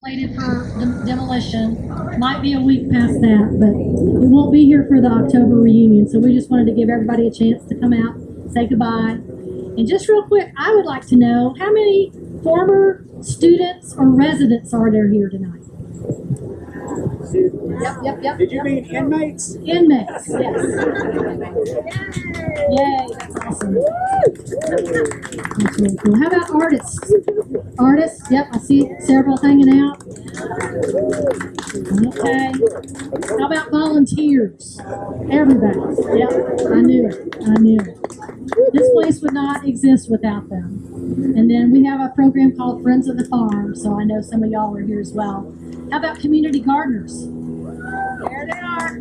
slated for demolition. Might be a week past that, but it won't be here for the October reunion. So we just wanted to give everybody a chance to come out, say goodbye. And just real quick, I would like to know how many former students or residents are there here tonight? Yep. Did you mean inmates? Inmates, yes. Yay, that's awesome. That's really cool. How about artists? Artists, yep, I see several hanging out. Okay. How about volunteers? Everybody. Yep, I knew it. This place would not exist without them. And then we have a program called Friends of the Farm, so I know some of y'all are here as well. How about community gardeners? There they are.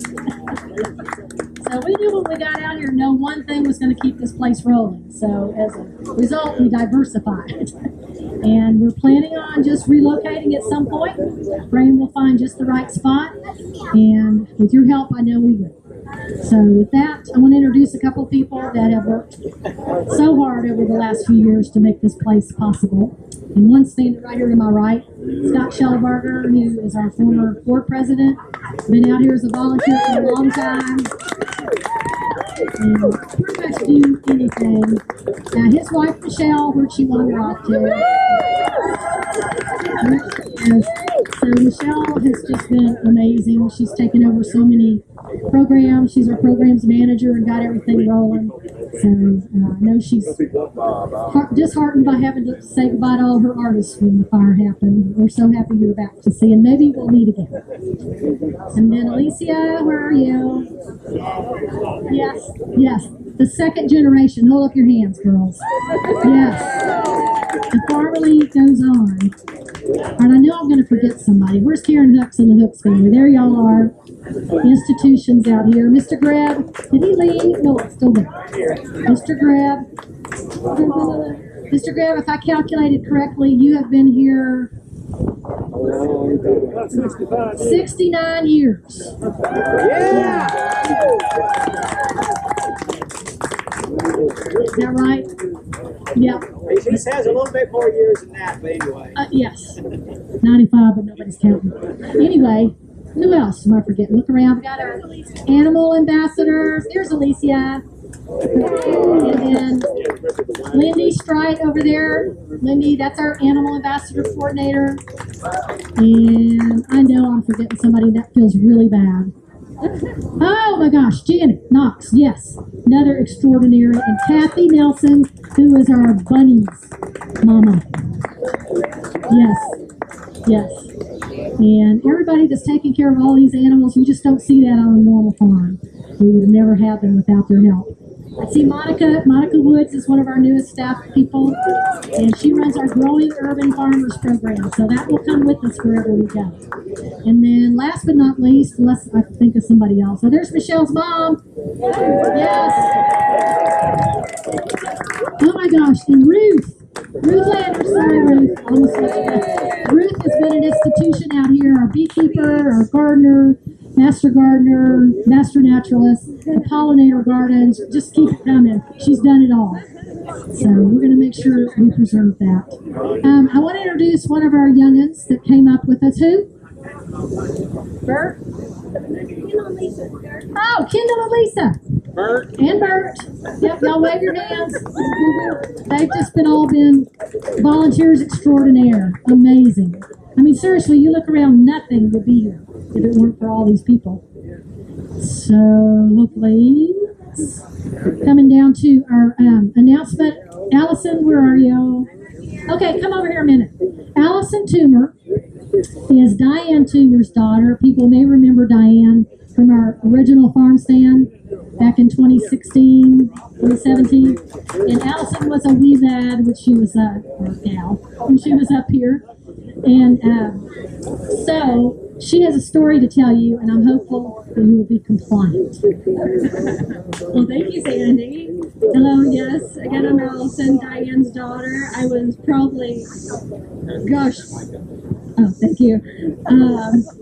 So we knew when we got out here, no one thing was going to keep this place rolling. So as a result, we diversified. And we're planning on just relocating at some point. Praying we'll find just the right spot. And with your help, I know we will. So with that, I want to introduce a couple of people that have worked so hard over the last few years to make this place possible. And one standing right here to my right, Scott Schellberger, who is our former board president. Been out here as a volunteer for a long time. And pretty much do anything. His wife, Michelle, where'd she wander off to? Yes. So Michelle has just been amazing. She's taken over so many programs. She's our programs manager and got everything rolling. So I know she's disheartened by having to say goodbye to all her artists when the fire happened. We're so happy you're back to see, and maybe we'll meet again. And then Alicia, where are you? Yes. The second generation. Hold up your hands, girls. Yes. The Farmer League goes on. And I know I'm going to forget somebody. Where's Karen Hooks and the Hooks family? There y'all are. Institutions out here. Mr. Greb, did he leave? No, it's still there. Mr. Greb. Mr. Greb, if I calculated correctly, you have been here 69 years. Yeah! Is that right? Yep. He says a little bit more years than that, but anyway. Yes. 95, but nobody's counting. Anyway, who else am I forgetting? Look around. We got our animal ambassadors. There's Alicia. And then Lindy Strite over there. Lindy, that's our animal ambassador coordinator. And I know I'm forgetting somebody. That feels really bad. Oh my gosh, Janet Knox, yes, another extraordinary, and Kathy Nelson, who is our bunnies mama. Yes. And everybody that's taking care of all these animals, you just don't see that on a normal farm. We would have never had them without their help. I see Monica Woods is one of our newest staff people, and she runs our Growing Urban Farmers program, so that will come with us wherever we go. And then last but not least, unless I think of somebody else, so there's Michelle's mom. Yes. Oh my gosh, and Ruth Landers, sorry Ruth, almost let you go. Ruth has been an institution out here, our beekeeper, our gardener, master gardener, master naturalist, and pollinator gardens. Just keep it coming. She's done it all. So we're going to make sure we preserve that. I want to introduce one of our youngins that came up with us. Who? Bert? Oh, Kendall and Lisa. Bert. And Bert. Yep, y'all wave your hands. They've just been volunteers extraordinaire. Amazing. I mean, seriously, you look around, nothing would be here if it weren't for all these people. So, hopefully, coming down to our announcement. Allison, where are you? Okay, come over here a minute. Allison Toomer is Diane Toomer's daughter. People may remember Diane from our original farm stand back in 2016, 2017. And Allison was a wee lad when she was when she was up here. And so she has a story to tell you, and I'm hopeful that you will be compliant. Well, thank you, Sandy. Hello, yes. Again, I'm Allison, Diane's daughter. I was probably, thank you.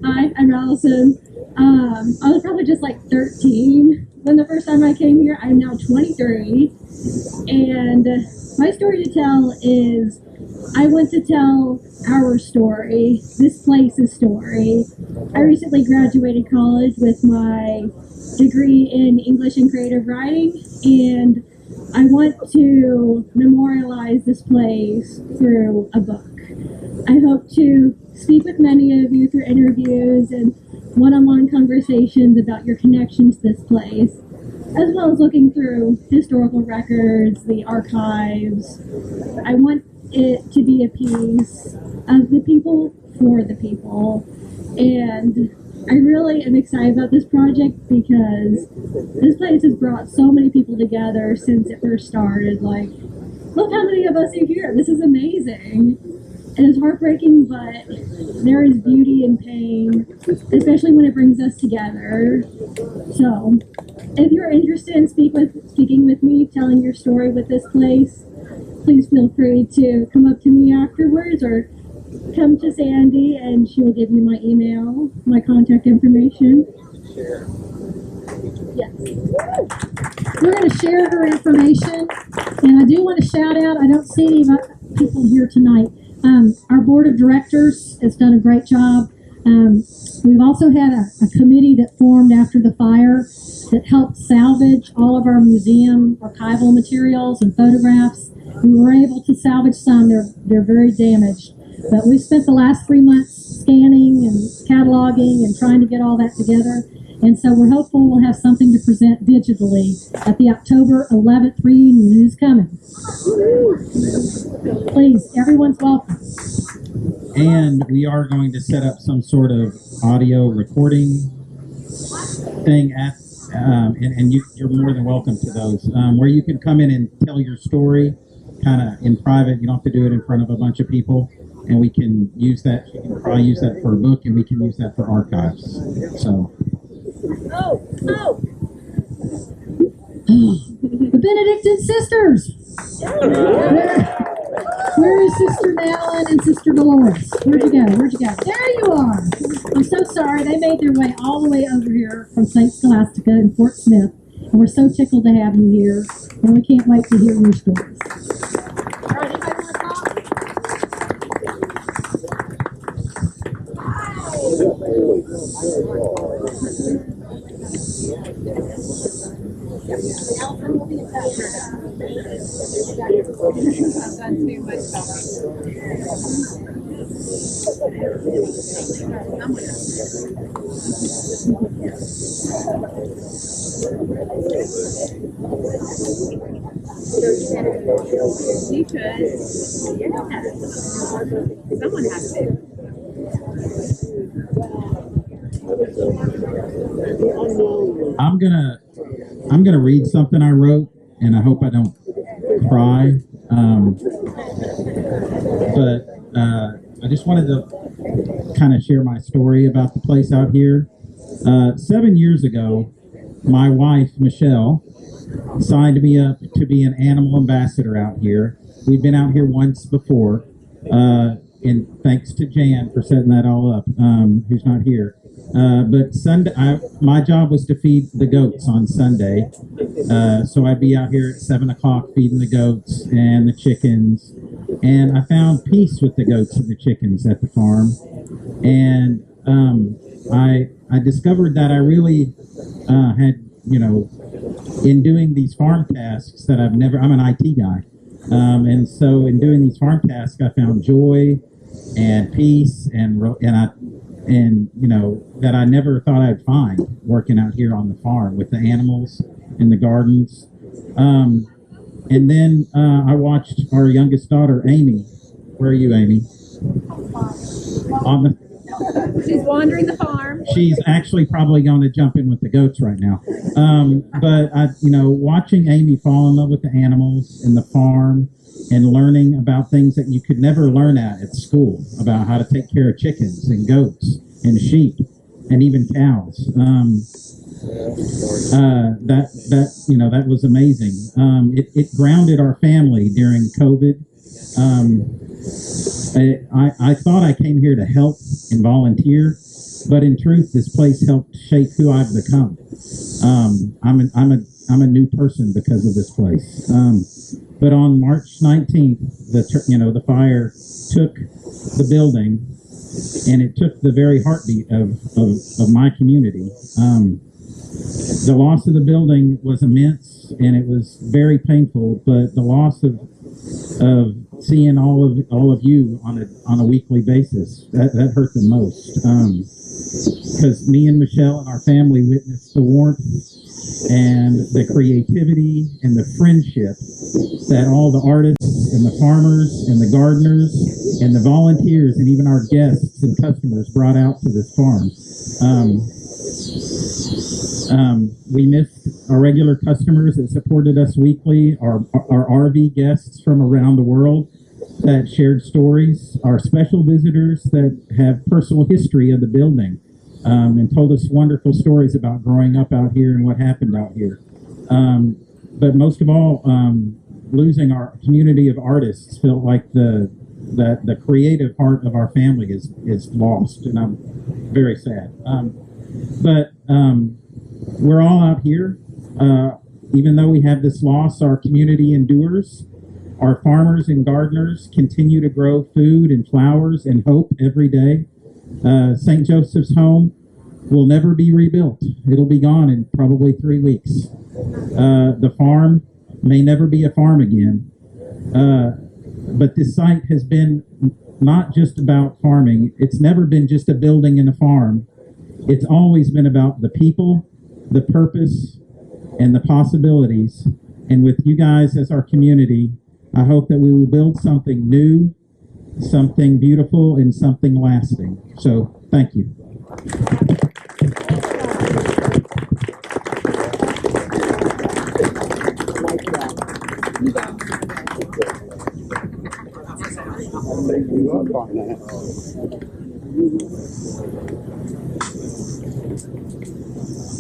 Hi, I'm Allison. I was probably just like 13 when the first time I came here. I'm now 23. And My story to tell is I want to tell our story, this place's story. I recently graduated college with my degree in English and creative writing, and I want to memorialize this place through a book. I hope to speak with many of you through interviews and one-on-one conversations about your connection to this place, as well as looking through historical records, the archives. I want it to be a piece of the people for the people. And I really am excited about this project because this place has brought so many people together since it first started. Like, look how many of us are here. This is amazing. It is heartbreaking, but there is beauty in pain, especially when it brings us together. So, if you're interested in speaking with me, telling your story with this place, please feel free to come up to me afterwards or come to Sandy and she will give you my email, my contact information. Yes. We're going to share her information, and I do want to shout out, I don't see any people here tonight. Our board of directors has done a great job. We've also had a committee that formed after the fire that helped salvage all of our museum archival materials and photographs. We were able to salvage some. They're very damaged. But we spent the last 3 months scanning and cataloging and trying to get all that together. And so we're hopeful we'll have something to present digitally at the October 11th reunion. Who's coming? Please, everyone's welcome. And we are going to set up some sort of audio recording thing at, and you're more than welcome to those, where you can come in and tell your story kind of in private. You don't have to do it in front of a bunch of people. And we can use that, you can probably use that for a book, and we can use that for archives. So. The Benedictine sisters. Where is Sister Nellen and Sister Dolores? Where'd you go? There you are. I'm so sorry. They made their way all the way over here from St. Scholastica in Fort Smith. And we're so tickled to have you here. And we can't wait to hear your stories. All right, anybody want to talk? You could. Yeah. Someone has to. I'm gonna read something I wrote, and I hope I don't cry. But I just wanted to kind of share my story about the place out here. 7 years ago, my wife Michelle signed me up to be an animal ambassador out here. We've been out here once before, and thanks to Jan for setting that all up, who's not here. But Sunday, my job was to feed the goats on Sunday. So I'd be out here at 7 o'clock feeding the goats and the chickens. And I found peace with the goats and the chickens at the farm. And I discovered that I really had, in doing these farm tasks that I'm an IT guy. And so in doing these farm tasks, I found joy and peace and that I never thought I'd find working out here on the farm with the animals in the gardens. And then I watched our youngest daughter, Amy. Where are you, Amy? She's wandering the farm. She's actually probably going to jump in with the goats right now. But watching Amy fall in love with the animals and the farm and learning about things that you could never learn at school, about how to take care of chickens and goats and sheep and even cows. That was amazing. It grounded our family during COVID. I thought I came here to help and volunteer, but in truth, this place helped shape who I've become. I'm a new person because of this place. But on March 19th, the fire took the building, and it took the very heartbeat of my community. The loss of the building was immense, and it was very painful. But the loss of seeing all of you on a weekly basis, that hurt the most. Because me and Michelle and our family witnessed the warmth and the creativity and the friendship that all the artists and the farmers and the gardeners and the volunteers and even our guests and customers brought out to this farm. We missed our regular customers that supported us weekly, our RV guests from around the world that shared stories, our special visitors that have personal history of the building, and told us wonderful stories about growing up out here and what happened out here. But most of all, losing our community of artists felt like the creative heart of our family is lost, and I'm very sad. But we're all out here. Even though we have this loss, our community endures. Our farmers and gardeners continue to grow food and flowers and hope every day. St. Joseph's home will never be rebuilt. It'll be gone in probably 3 weeks. The farm may never be a farm again. But this site has been not just about farming. It's never been just a building and a farm. It's always been about the people, the purpose, and the possibilities. And with you guys as our community, I hope that we will build something new, something beautiful, and something lasting. So, thank you.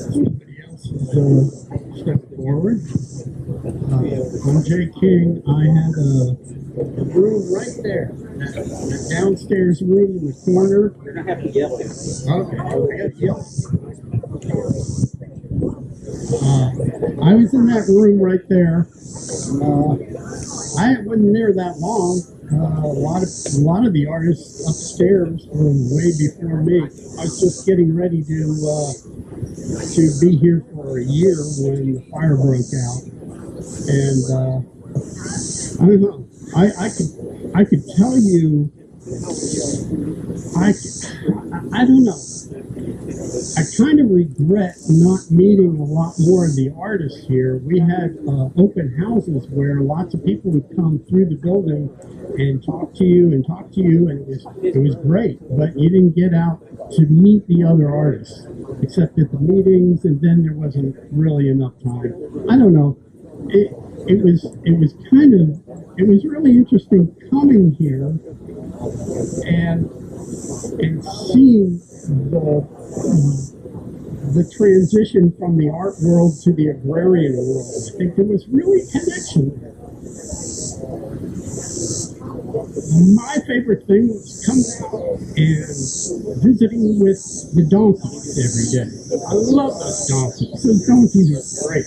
Somebody else has stepped forward. I'm Jay King. I had a room right there, that downstairs room in the corner. You're gonna have to yell it. Okay, I got to yell. I was in that room right there. I wasn't there that long. A lot of the artists upstairs were way before me. I was just getting ready to be here for a year when the fire broke out, and I don't know. I could tell you. I don't know. I kind of regret not meeting a lot more of the artists here. We had open houses where lots of people would come through the building and talk to you, and it was great. But you didn't get out to meet the other artists, except at the meetings, and then there wasn't really enough time. I don't know. It was really interesting coming here and seeing the transition from the art world to the agrarian world. I think there was really a connection there. My favorite thing was coming out and visiting with the donkeys every day. I love those donkeys. Those donkeys are great.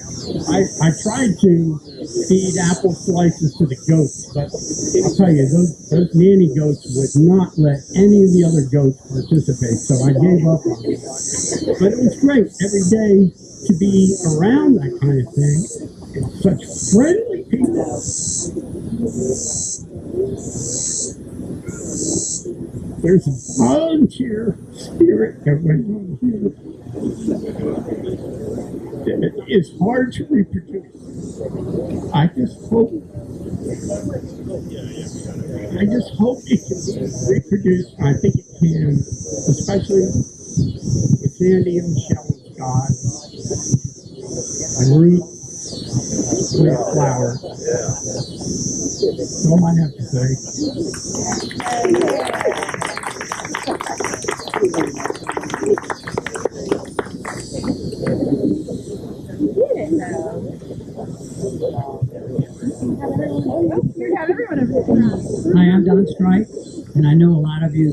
I tried to feed apple slices to the goats, but I'll tell you, those nanny goats would not let any of the other goats participate, so I gave up on it. But it was great every day to be around that kind of thing. And such friendly people. There's a volunteer spirit that went on here. It's hard to reproduce. I just hope it can be reproduced. I think it can, especially with Sandy and Michelle and Scott and Ruth, Sweet Flower. That's all I have to say. Hi, I'm Don Stripe, and I know a lot of you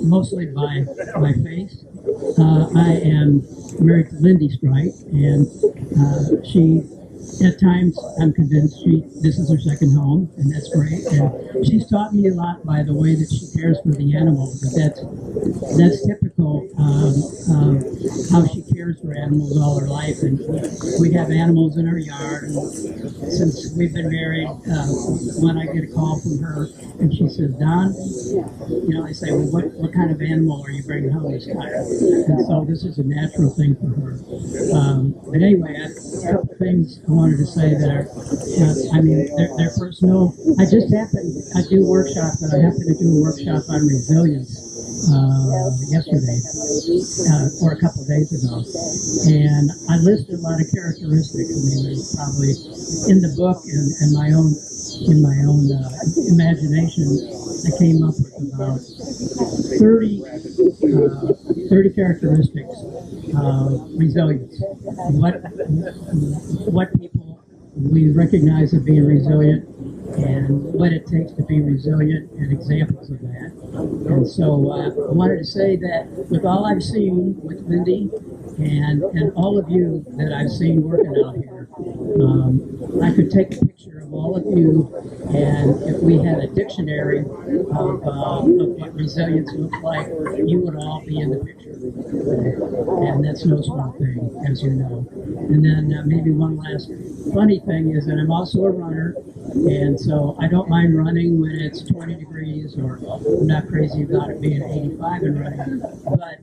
mostly by my face. I am married to Lindy Stripe, and she at times, I'm convinced this is her second home, and that's great. And she's taught me a lot by the way that she cares for the animals. But that's typical of how she cares for animals all her life. And we have animals in our yard. And since we've been married, when I get a call from her and she says, "Don," I say, "Well, what kind of animal are you bringing home this time?" And so this is a natural thing for her. But anyway, a couple things I wanted to say that are, they're personal. I do workshops, and I happened to do a workshop on resilience yesterday, or a couple of days ago, and I listed a lot of characteristics. There's probably in the book and my own imagination, I came up with about 30 characteristics of resilience. What people we recognize as being resilient, and what it takes to be resilient, and examples of that. And so I wanted to say that with all I've seen with Lindy and all of you that I've seen working out here, I could take a picture of all of you, and if we had a dictionary of what resilience looks like, you would all be in the picture. And that's no small thing, as you know. And then maybe one last funny thing is that I'm also a runner, and so I don't mind running when it's 20 degrees, or I'm not crazy about it being 85 and running. But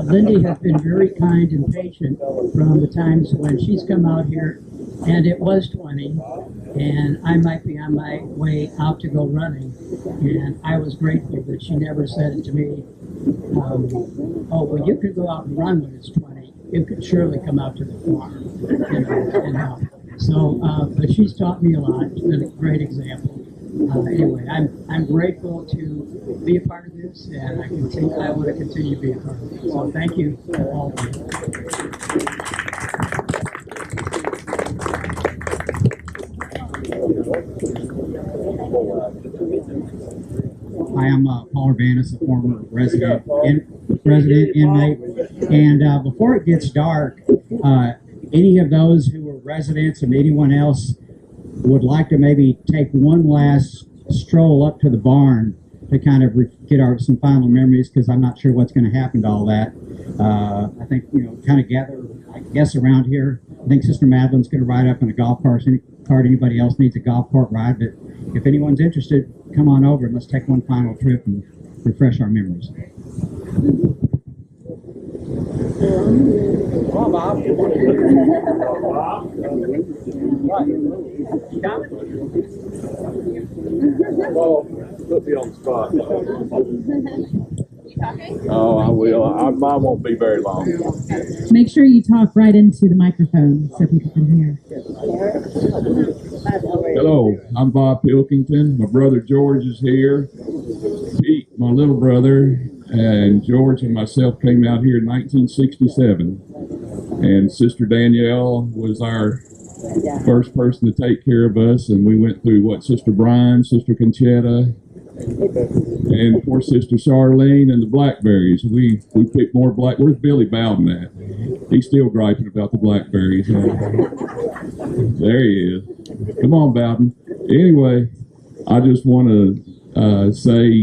Lindy has been very kind and patient from the times when she's come out here and it was 20, and I might be on my way out to go running, and I was grateful that she never said it to me, "Oh, well, you could go out and run when it's 20. You could surely come out to the farm and help." So, but she's taught me a lot. She's been a great example. Anyway, I'm grateful to be a part of this, and I want to continue to be a part of it. So thank you all of you. Hi, I'm Paul Urbanus, a former resident inmate. And before it gets dark, any of those who are residents and anyone else would like to maybe take one last stroll up to the barn to kind of get some final memories, because I'm not sure what's going to happen to all that. I think, kind of gather, I guess, around here. I think Sister Madeline's going to ride up in a golf cart. Anybody else needs a golf cart ride, but if anyone's interested, come on over and let's take one final trip and refresh our memories. Come on, Bob. Well, put me on the spot. Oh, I will. Mine won't be very long. Make sure you talk right into the microphone so people can hear. Hello, I'm Bob Pilkington. My brother George is here. Pete, my little brother, and George and myself came out here in 1967. And Sister Danielle was our first person to take care of us. And we went through Sister Brian, Sister Conchetta, and poor Sister Charlene and the blackberries. We picked more Where's Billy Bowden at? He's still griping about the blackberries. There he is. Come on, Bowden. Anyway, I just want to say,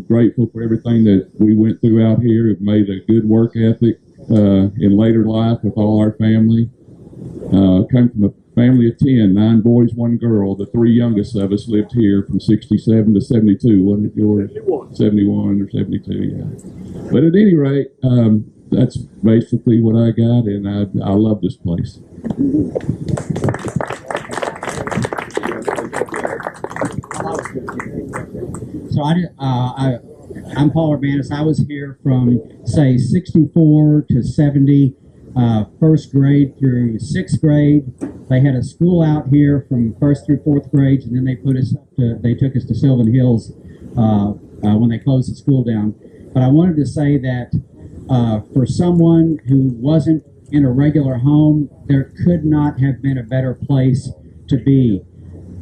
grateful for everything that we went through out here. We've made a good work ethic in later life with all our family. Come from a family of 10, 9 boys, 1 girl. The 3 youngest of us lived here from 67 to 72, wasn't it, George? 71 or 72, yeah. But at any rate, that's basically what I got, and I love this place. So I'm Paul Urbanus. I was here from, say, 64 to 70, first grade through 6th grade. They had a school out here from 1st through 4th grades, and then they took us to Sylvan Hills when they closed the school down. But I wanted to say that for someone who wasn't in a regular home, there could not have been a better place to be.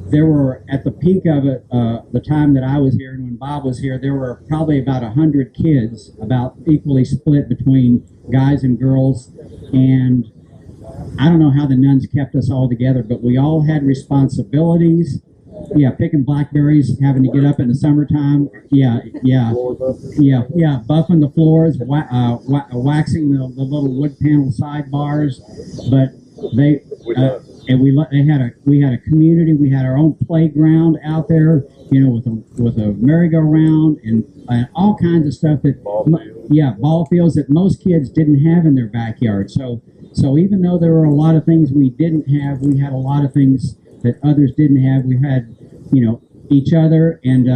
There were, at the peak of it, the time that I was here and when Bob was here, there were probably about 100 kids, about equally split between guys and girls. And I don't know how the nuns kept us all together, but we all had responsibilities. Yeah, picking blackberries, having to get up in the summertime. Yeah, buffing the floors, waxing the little wood panel sidebars. But they we had a community. We had our own playground out there, you know, with a merry-go-round and all kinds of stuff that ball fields that most kids didn't have in their backyard. So even though there were a lot of things we didn't have, we had a lot of things that others didn't have. We had, you know, each other, and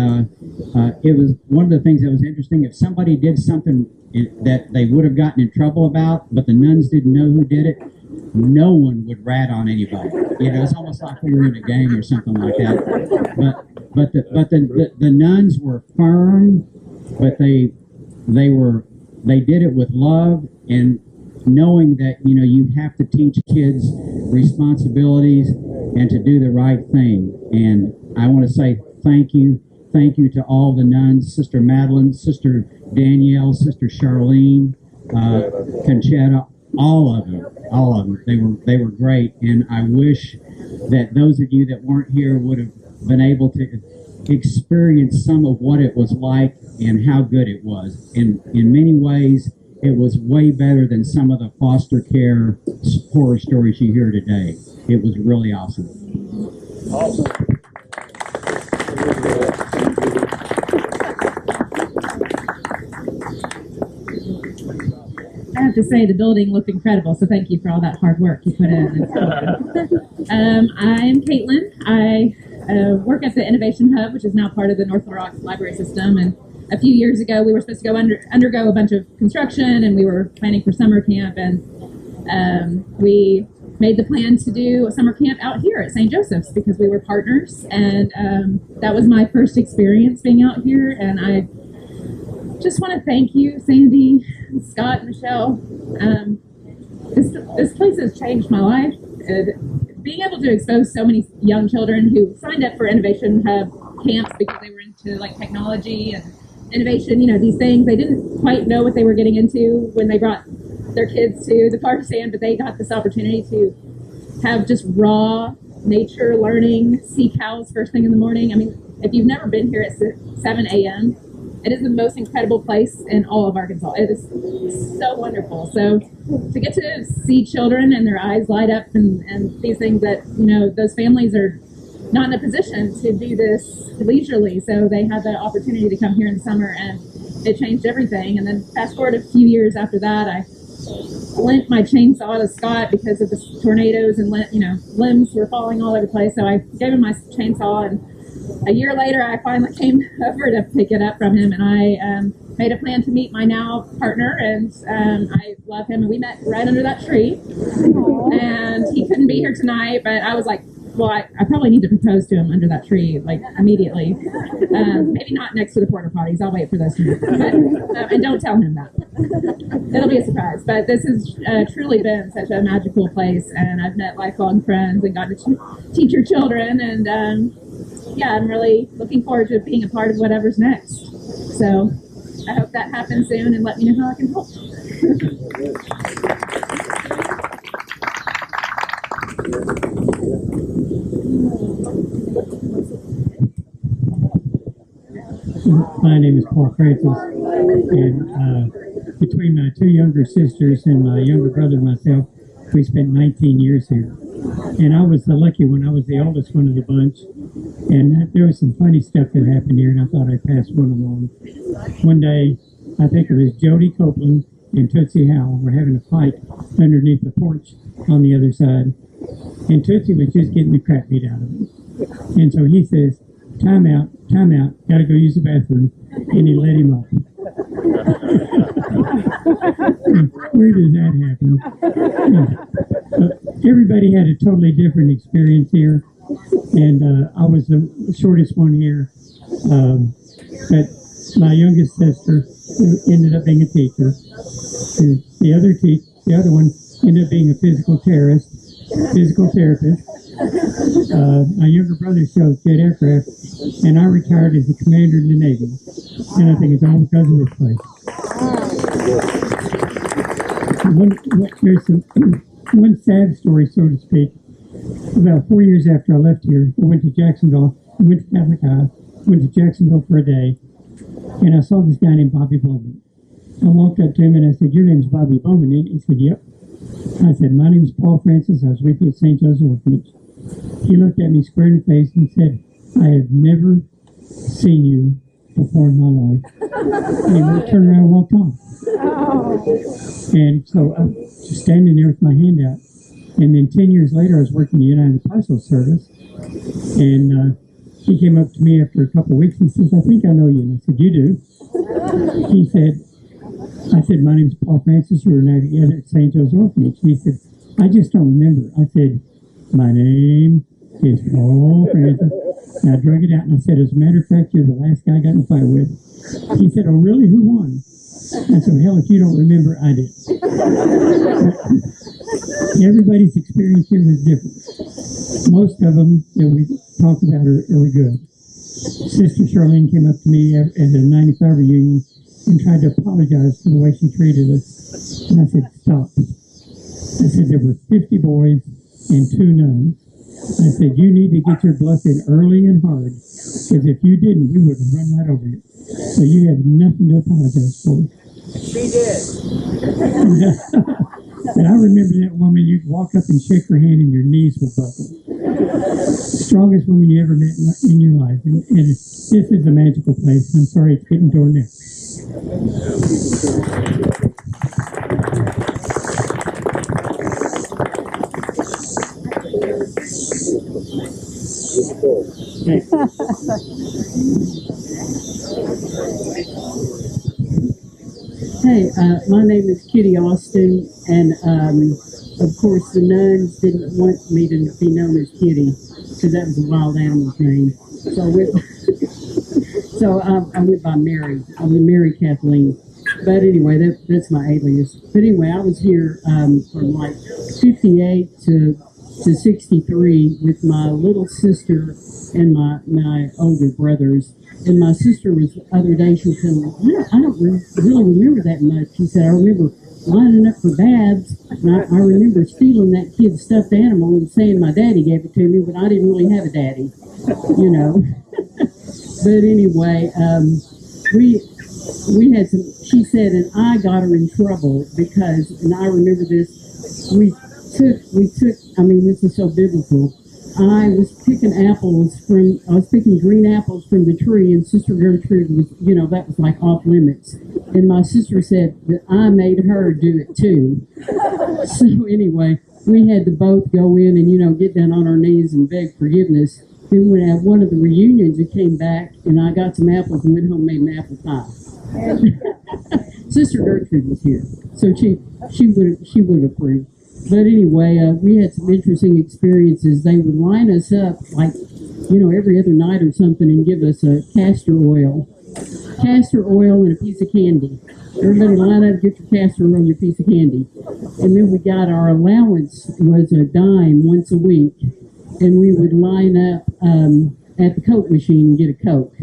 it was one of the things that was interesting. If somebody did something that they would have gotten in trouble about, but the nuns didn't know who did it, no one would rat on anybody. You know, it's almost like we were in a gang or something like that. But the nuns were firm, but they did it with love and knowing that, you know, you have to teach kids responsibilities and to do the right thing. And I want to say thank you to all the nuns, Sister Madeline, Sister Danielle, Sister Charlene, Conchetta, all of them. They were great, and I wish that those of you that weren't here would have been able to experience some of what it was like and how good it was. In many ways, it was way better than some of the foster care horror stories you hear today. It was really awesome. I have to say the building looked incredible, so thank you for all that hard work you put in. I'm Caitlin. I work at the Innovation Hub, which is now part of the North Little Rock Library System. And a few years ago, we were supposed to go undergo a bunch of construction, and we were planning for summer camp. And we made the plan to do a summer camp out here at St. Joseph's because we were partners. And that was my first experience being out here. And I just want to thank you, Sandy, Scott, Michelle. This place has changed my life. Being able to expose so many young children who signed up for Innovation Hub camps because they were into like technology and innovation, you know, these things. They didn't quite know what they were getting into when they brought their kids to the car stand, but they got this opportunity to have just raw nature learning, see cows first thing in the morning. I mean, if you've never been here at 7 a.m., it is the most incredible place in all of Arkansas. It is so wonderful. So to get to see children and their eyes light up and these things that, you know, those families are not in a position to do this leisurely. So they had the opportunity to come here in the summer, and it changed everything. And then fast forward a few years after that, I lent my chainsaw to Scott because of the tornadoes and, you know, limbs were falling all over the place. So I gave him my chainsaw, and a year later, I finally came over to pick it up from him, and I made a plan to meet my now partner, and I love him, and we met right under that tree. And he couldn't be here tonight, but I was like, well, I probably need to propose to him under that tree, like, immediately. Maybe not next to the porta potties. I'll wait for those to happen. But, and don't tell him that. It'll be a surprise. But this has truly been such a magical place, and I've met lifelong friends and gotten to teach your children, and yeah, I'm really looking forward to being a part of whatever's next. So I hope that happens soon, and let me know how I can help. My name is Paul Francis, and between my two younger sisters and my younger brother and myself, we spent 19 years here. And I was the lucky one. I was the oldest one of the bunch. And there was some funny stuff that happened here, and I thought I'd pass one along. One day, I think it was Jody Copeland and Tootsie Howell were having a fight underneath the porch on the other side. And Tootsie was just getting the crap beat out of him. And so he says, time out, gotta go use the bathroom. And he let him up. Where does that happen? Everybody had a totally different experience here. And I was the shortest one here. But my youngest sister ended up being a teacher. The other one ended up being a physical therapist. My younger brother sells jet aircraft, and I retired as a commander in the Navy. And I think it's all because of this place. There's one sad story, so to speak. About 4 years after I left here, I went to Jacksonville. I went to Catholic High. Went to Jacksonville for a day, and I saw this guy named Bobby Bowman. I walked up to him and I said, "Your name's Bobby Bowman, isn't it?" He said, "Yep." I said, "My name's Paul Francis. I was with you at St. Joe's Orphanage." He looked at me square in the face and said, "I have never seen you before in my life." And he turned around and walked off. And so I was just standing there with my hand out. And then 10 years later, I was working the United Parcel Service. And he came up to me after a couple of weeks. He says, "I think I know you." And I said, "You do?" He said, I said, "My name's Paul Francis. You were now together at St. Joe's Orphanage." He said, "I just don't remember." I said, "My name is Paul Francis." And I drug it out and I said, "As a matter of fact, you're the last guy I got in a fight with." He said, "Oh, really? Who won?" I said, "Hell, if you don't remember, I did." Everybody's experience here was different. Most of them that we talked about are good. Sister Charlene came up to me at a 95 reunion and tried to apologize for the way she treated us. And I said, "Stop." I said, "There were 50 boys and 2 nuns. I said, you need to get your bluff in early and hard, because if you didn't, we would have run right over you. So you have nothing to apologize for." She did. And I remember that woman, you'd walk up and shake her hand and your knees would buckle. Strongest woman you ever met in your life. And this is a magical place. I'm sorry it's getting torn down. Hey, my name is Kitty Austin, and of course the nuns didn't want me to be known as Kitty because that was a wild animal's name. So I went by Mary. I was Mary Kathleen. But anyway, that's my alias. But anyway, I was here from like 58 to 63 with my little sister and my older brothers. And my sister was the other day, she said, I don't really remember that much. She said, "I remember lining up for Babs, and I remember stealing that kid's stuffed animal and saying my daddy gave it to me, but I didn't really have a daddy, you know." But anyway, we had some, she said, and I got her in trouble because, and I remember this, we took, I mean, this is so biblical. I was picking green apples from the tree, and Sister Gertrude was, that was like off limits. And my sister said that I made her do it too. So anyway, we had to both go in and, get down on our knees and beg forgiveness. Then when at one of the reunions, it came back, and I got some apples and went home and made an apple pie. Sister Gertrude was here, so she would have approved. But anyway, we had some interesting experiences. They would line us up like, every other night or something and give us a castor oil and a piece of candy. Everybody line up, get your castor oil and your piece of candy. And then we got our allowance was a dime once a week. And we would line up at the Coke machine and get a Coke.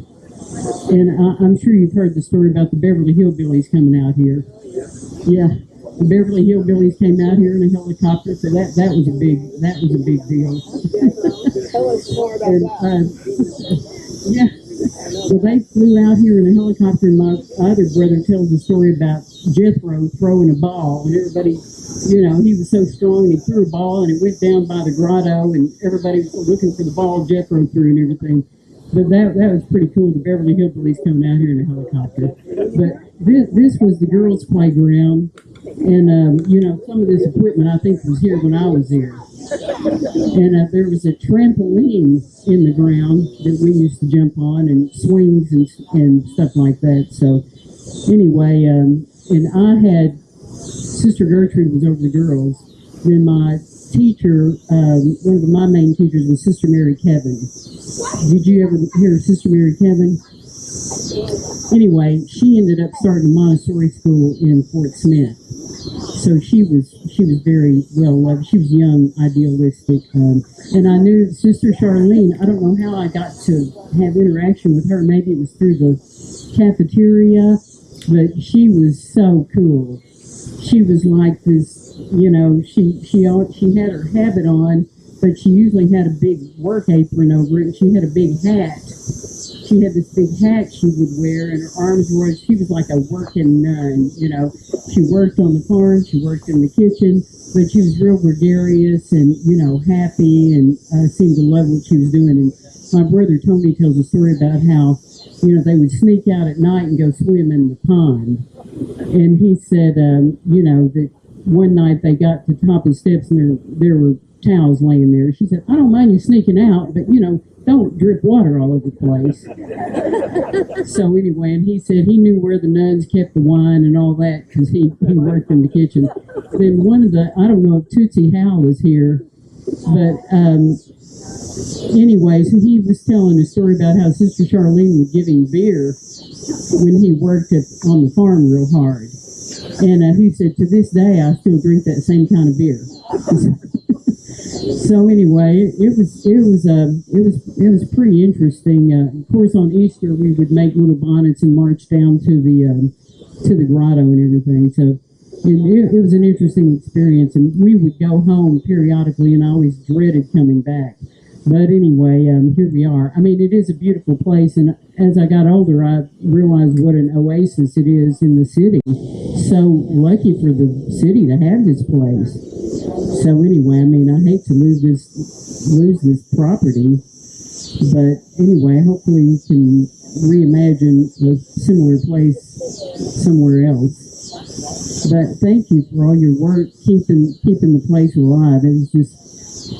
And I'm sure you've heard the story about the Beverly Hillbillies coming out here. Yeah. The Beverly Hillbillies came out here in a helicopter, so that was a big deal. Tell us more about that. Yeah. Well, they flew out here in a helicopter, and my other brother tells the story about Jethro throwing a ball, and everybody, he was so strong, and he threw a ball, and it went down by the grotto, and everybody was looking for the ball Jethro threw and everything. But that was pretty cool, the Beverly Hillbillies coming out here in a helicopter. But this was the girls' playground. And, some of this equipment I think was here when I was here. And there was a trampoline in the ground that we used to jump on, and swings and stuff like that. So anyway, and I had, Sister Gertrude was over the girls. Then my teacher, one of my main teachers was Sister Mary Kevin. Did you ever hear of Sister Mary Kevin? Anyway, she ended up starting a Montessori school in Fort Smith. So she was very well loved. She was young, idealistic, and I knew Sister Charlene. I don't know how I got to have interaction with her. Maybe it was through the cafeteria, but she was so cool. She was like this she had her habit on, but she usually had a big work apron over it, and she had a big hat. She had this big hat she would wear, and her arms were, she was like a working nun, She worked on the farm, she worked in the kitchen, but she was real gregarious and, happy, and seemed to love what she was doing. And my brother Tony tells a story about how, they would sneak out at night and go swim in the pond. And he said, that one night they got to the top of the steps and there were towels laying there. She said, I don't mind you sneaking out, but, don't drip water all over the place. So anyway, and he said he knew where the nuns kept the wine and all that because he worked in the kitchen. Then I don't know if Tootsie Howell is here, but anyway, so he was telling a story about how Sister Charlene would give him beer when he worked on the farm real hard. And he said, to this day, I still drink that same kind of beer. So anyway, it was pretty interesting. Of course, on Easter we would make little bonnets and march down to the grotto and everything. So it was an interesting experience, and we would go home periodically, and I always dreaded coming back. But anyway, here we are. I mean, it is a beautiful place, and as I got older, I realized what an oasis it is in the city. So lucky for the city to have this place. So anyway, I mean, I hate to lose this property, but anyway, hopefully you can reimagine a similar place somewhere else. But thank you for all your work keeping the place alive. It was just,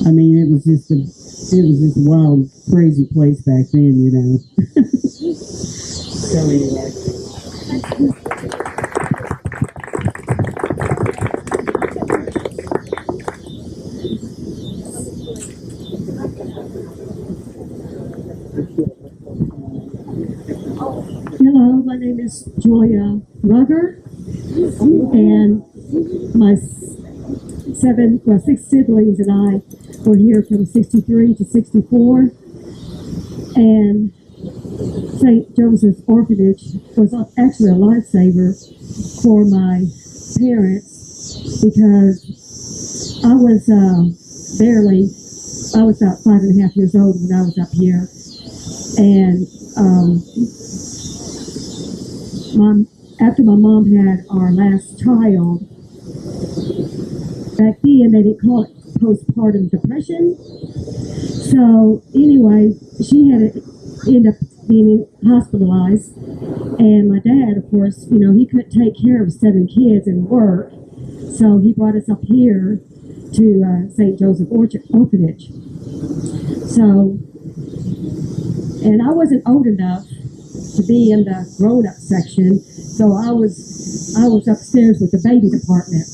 I mean, it was just a wild, crazy place back then, So anyway. Hello, my name is Julia Rugger, and my six siblings and I were here from 63 to 64, and St. Joseph's Orphanage was actually a lifesaver for my parents because I was about 5.5 years old when I was up here, and after my mom had our last child, back then they didn't call it postpartum depression. So anyway, she had to end up being hospitalized, and my dad, of course, he couldn't take care of 7 kids and work, so he brought us up here to St. Joseph Orphanage. So, and I wasn't old enough to be in the grown-up section, so I was upstairs with the baby department,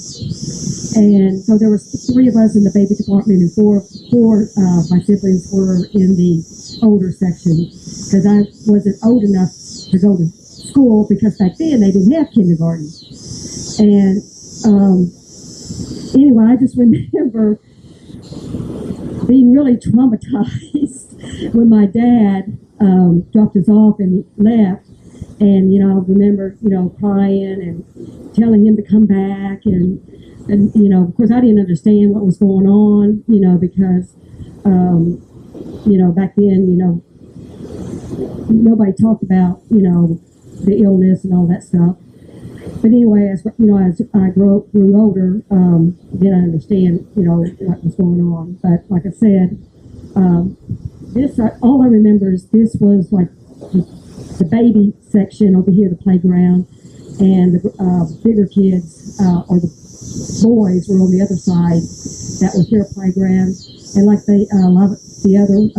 and so there were 3 of us in the baby department, and four of my siblings were in the older section because I wasn't old enough to go to school because back then they didn't have kindergarten. And anyway, I just remember being really traumatized when my dad dropped us off and left. And, I remember, crying and telling him to come back. And of course, I didn't understand what was going on, because, back then, nobody talked about, the illness and all that stuff. But anyway, as I grew older, then I understand, what was going on. But like I said, all I remember is this was like the baby section over here, the playground, and the bigger kids or the boys were on the other side. That was their playground. And like a lot of the other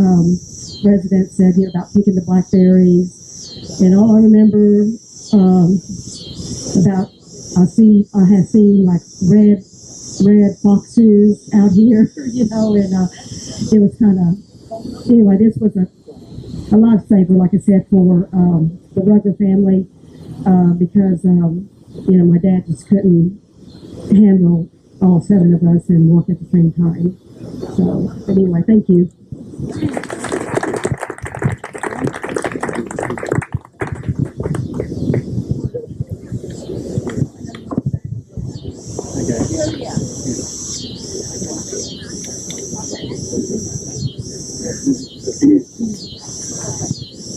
residents said, about picking the blackberries. And all I remember I had seen like red foxes out here, and it was kind of, anyway, this was a lifesaver, like I said, for the Rugger family, because, my dad just couldn't handle all 7 of us and work at the same time. So, but anyway, thank you.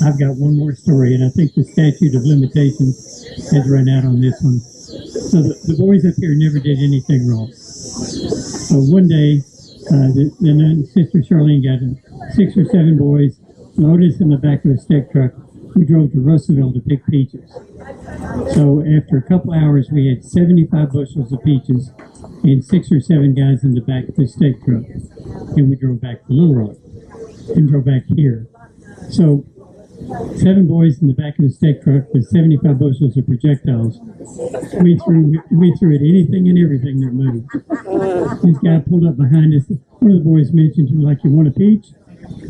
I've got one more story, and I think the statute of limitations has run out on this one. So the boys up here never did anything wrong. So one day, the nun, Sister Charlene got 6 or 7 boys, loaded us in the back of a stick truck. We drove to Russellville to pick peaches. So after a couple hours, we had 75 bushels of peaches and 6 or 7 guys in the back of the stick truck. And we drove back to Little Rock and drove back here. So 7 boys in the back of the stick truck with 75 bushels of projectiles. We threw at anything and everything that moved. This guy pulled up behind us. One of the boys mentioned to him, like, you want a peach?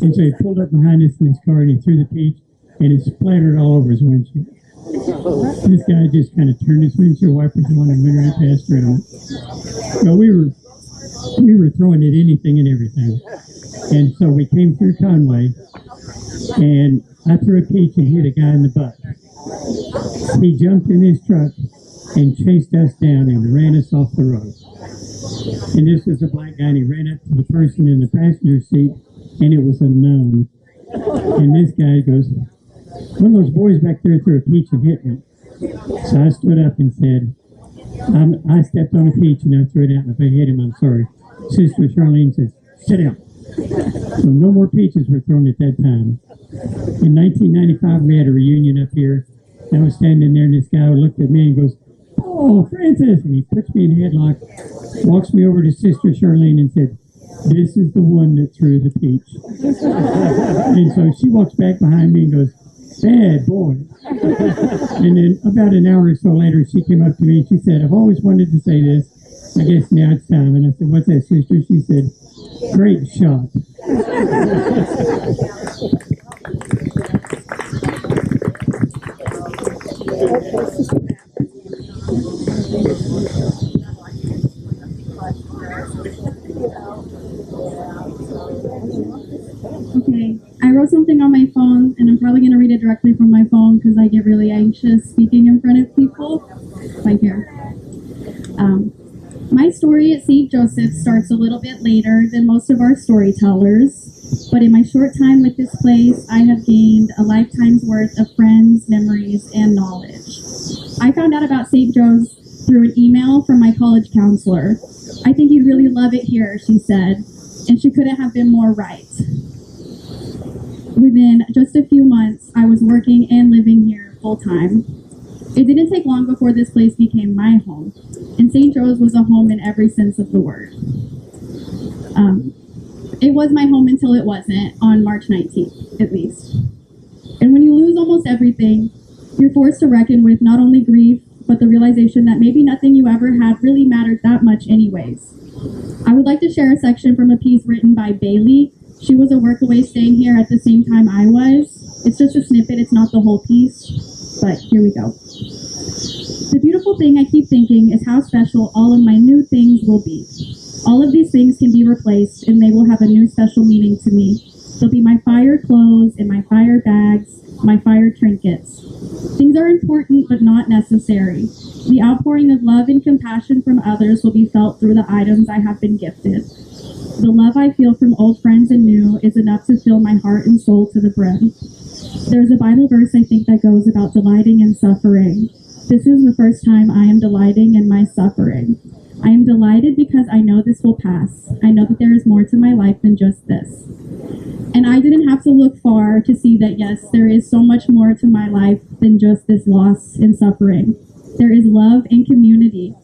And so he pulled up behind us in his car and he threw the peach and it splattered all over his windshield. This guy just kind of turned his windshield wipers on and went right past rid of it. So we were throwing at anything and everything. And so we came through Conway, and I threw a peach and hit a guy in the butt. He jumped in his truck and chased us down and ran us off the road. And this was a black guy, and he ran up to the person in the passenger seat, and it was a nun. And this guy goes, one of those boys back there threw a peach and hit me. So I stood up and said, I stepped on a peach and I threw it out, and if I hit him, I'm sorry. Sister Charlene says, sit down. So no more peaches were thrown at that time. In 1995, we had a reunion up here. I was standing there, and this guy looked at me and goes, oh, Francis, and he puts me in a headlock, walks me over to Sister Charlene and said, this is the one that threw the peach. And so she walks back behind me and goes, bad boy. And then about an hour or so later, she came up to me and she said, I've always wanted to say this. I guess now it's time. And I said, what's that, sister? She said, great shot. Okay, I wrote something on my phone, and I'm probably going to read it directly from my phone because I get really anxious speaking in front of people. Right here. My story at St. Joseph starts a little bit later than most of our storytellers, but in my short time with this place, I have gained a lifetime's worth of friends, memories, and knowledge. I found out about St. Joe's through an email from my college counselor. I think you'd really love it here, she said, and she couldn't have been more right. Within just a few months, I was working and living here full-time. It didn't take long before this place became my home, and St. Joe's was a home in every sense of the word. It was my home until it wasn't, on March 19th, at least. And when you lose almost everything, you're forced to reckon with not only grief, but the realization that maybe nothing you ever had really mattered that much anyways. I would like to share a section from a piece written by Bailey. She was a workaway staying here at the same time I was. It's just a snippet, it's not the whole piece, but here we go. The beautiful thing I keep thinking is how special all of my new things will be. All of these things can be replaced, and they will have a new special meaning to me. They'll be my fire clothes and my fire bags, my fire trinkets. Things are important, but not necessary. The outpouring of love and compassion from others will be felt through the items I have been gifted. The love I feel from old friends and new is enough to fill my heart and soul to the brim. There's a Bible verse I think that goes about delighting in suffering. This is the first time I am delighting in my suffering. I am delighted because I know this will pass. I know that there is more to my life than just this. And I didn't have to look far to see that, yes, there is so much more to my life than just this loss and suffering. There is love and community.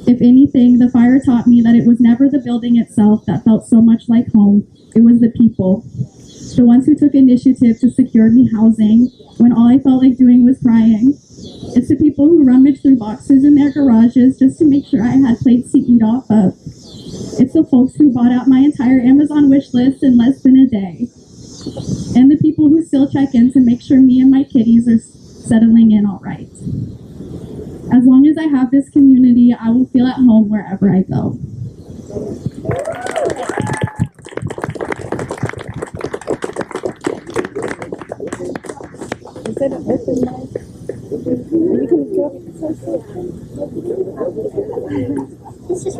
If anything, the fire taught me that it was never the building itself that felt so much like home. It was the people. The ones who took initiative to secure me housing when all I felt like doing was crying. It's the people who rummaged through boxes in their garages just to make sure I had plates to eat off of. It's the folks who bought out my entire Amazon wish list in less than a day. And the people who still check in to make sure me and my kitties are settling in all right. As long as I have this community, I will feel at home wherever I go. Is that an open mic? You can go. This is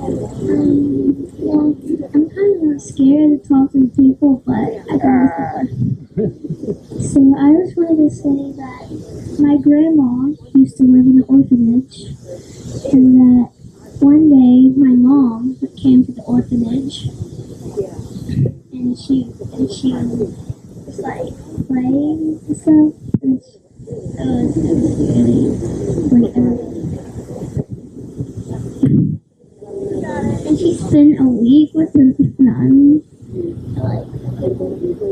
Well, I'm kind of scared to talk to people, but I can listen. So I just wanted to say that my grandma used to live in an orphanage, and that one day my mom came to the orphanage, and she was like playing and stuff. And it was really great. And she spent a week with the nuns.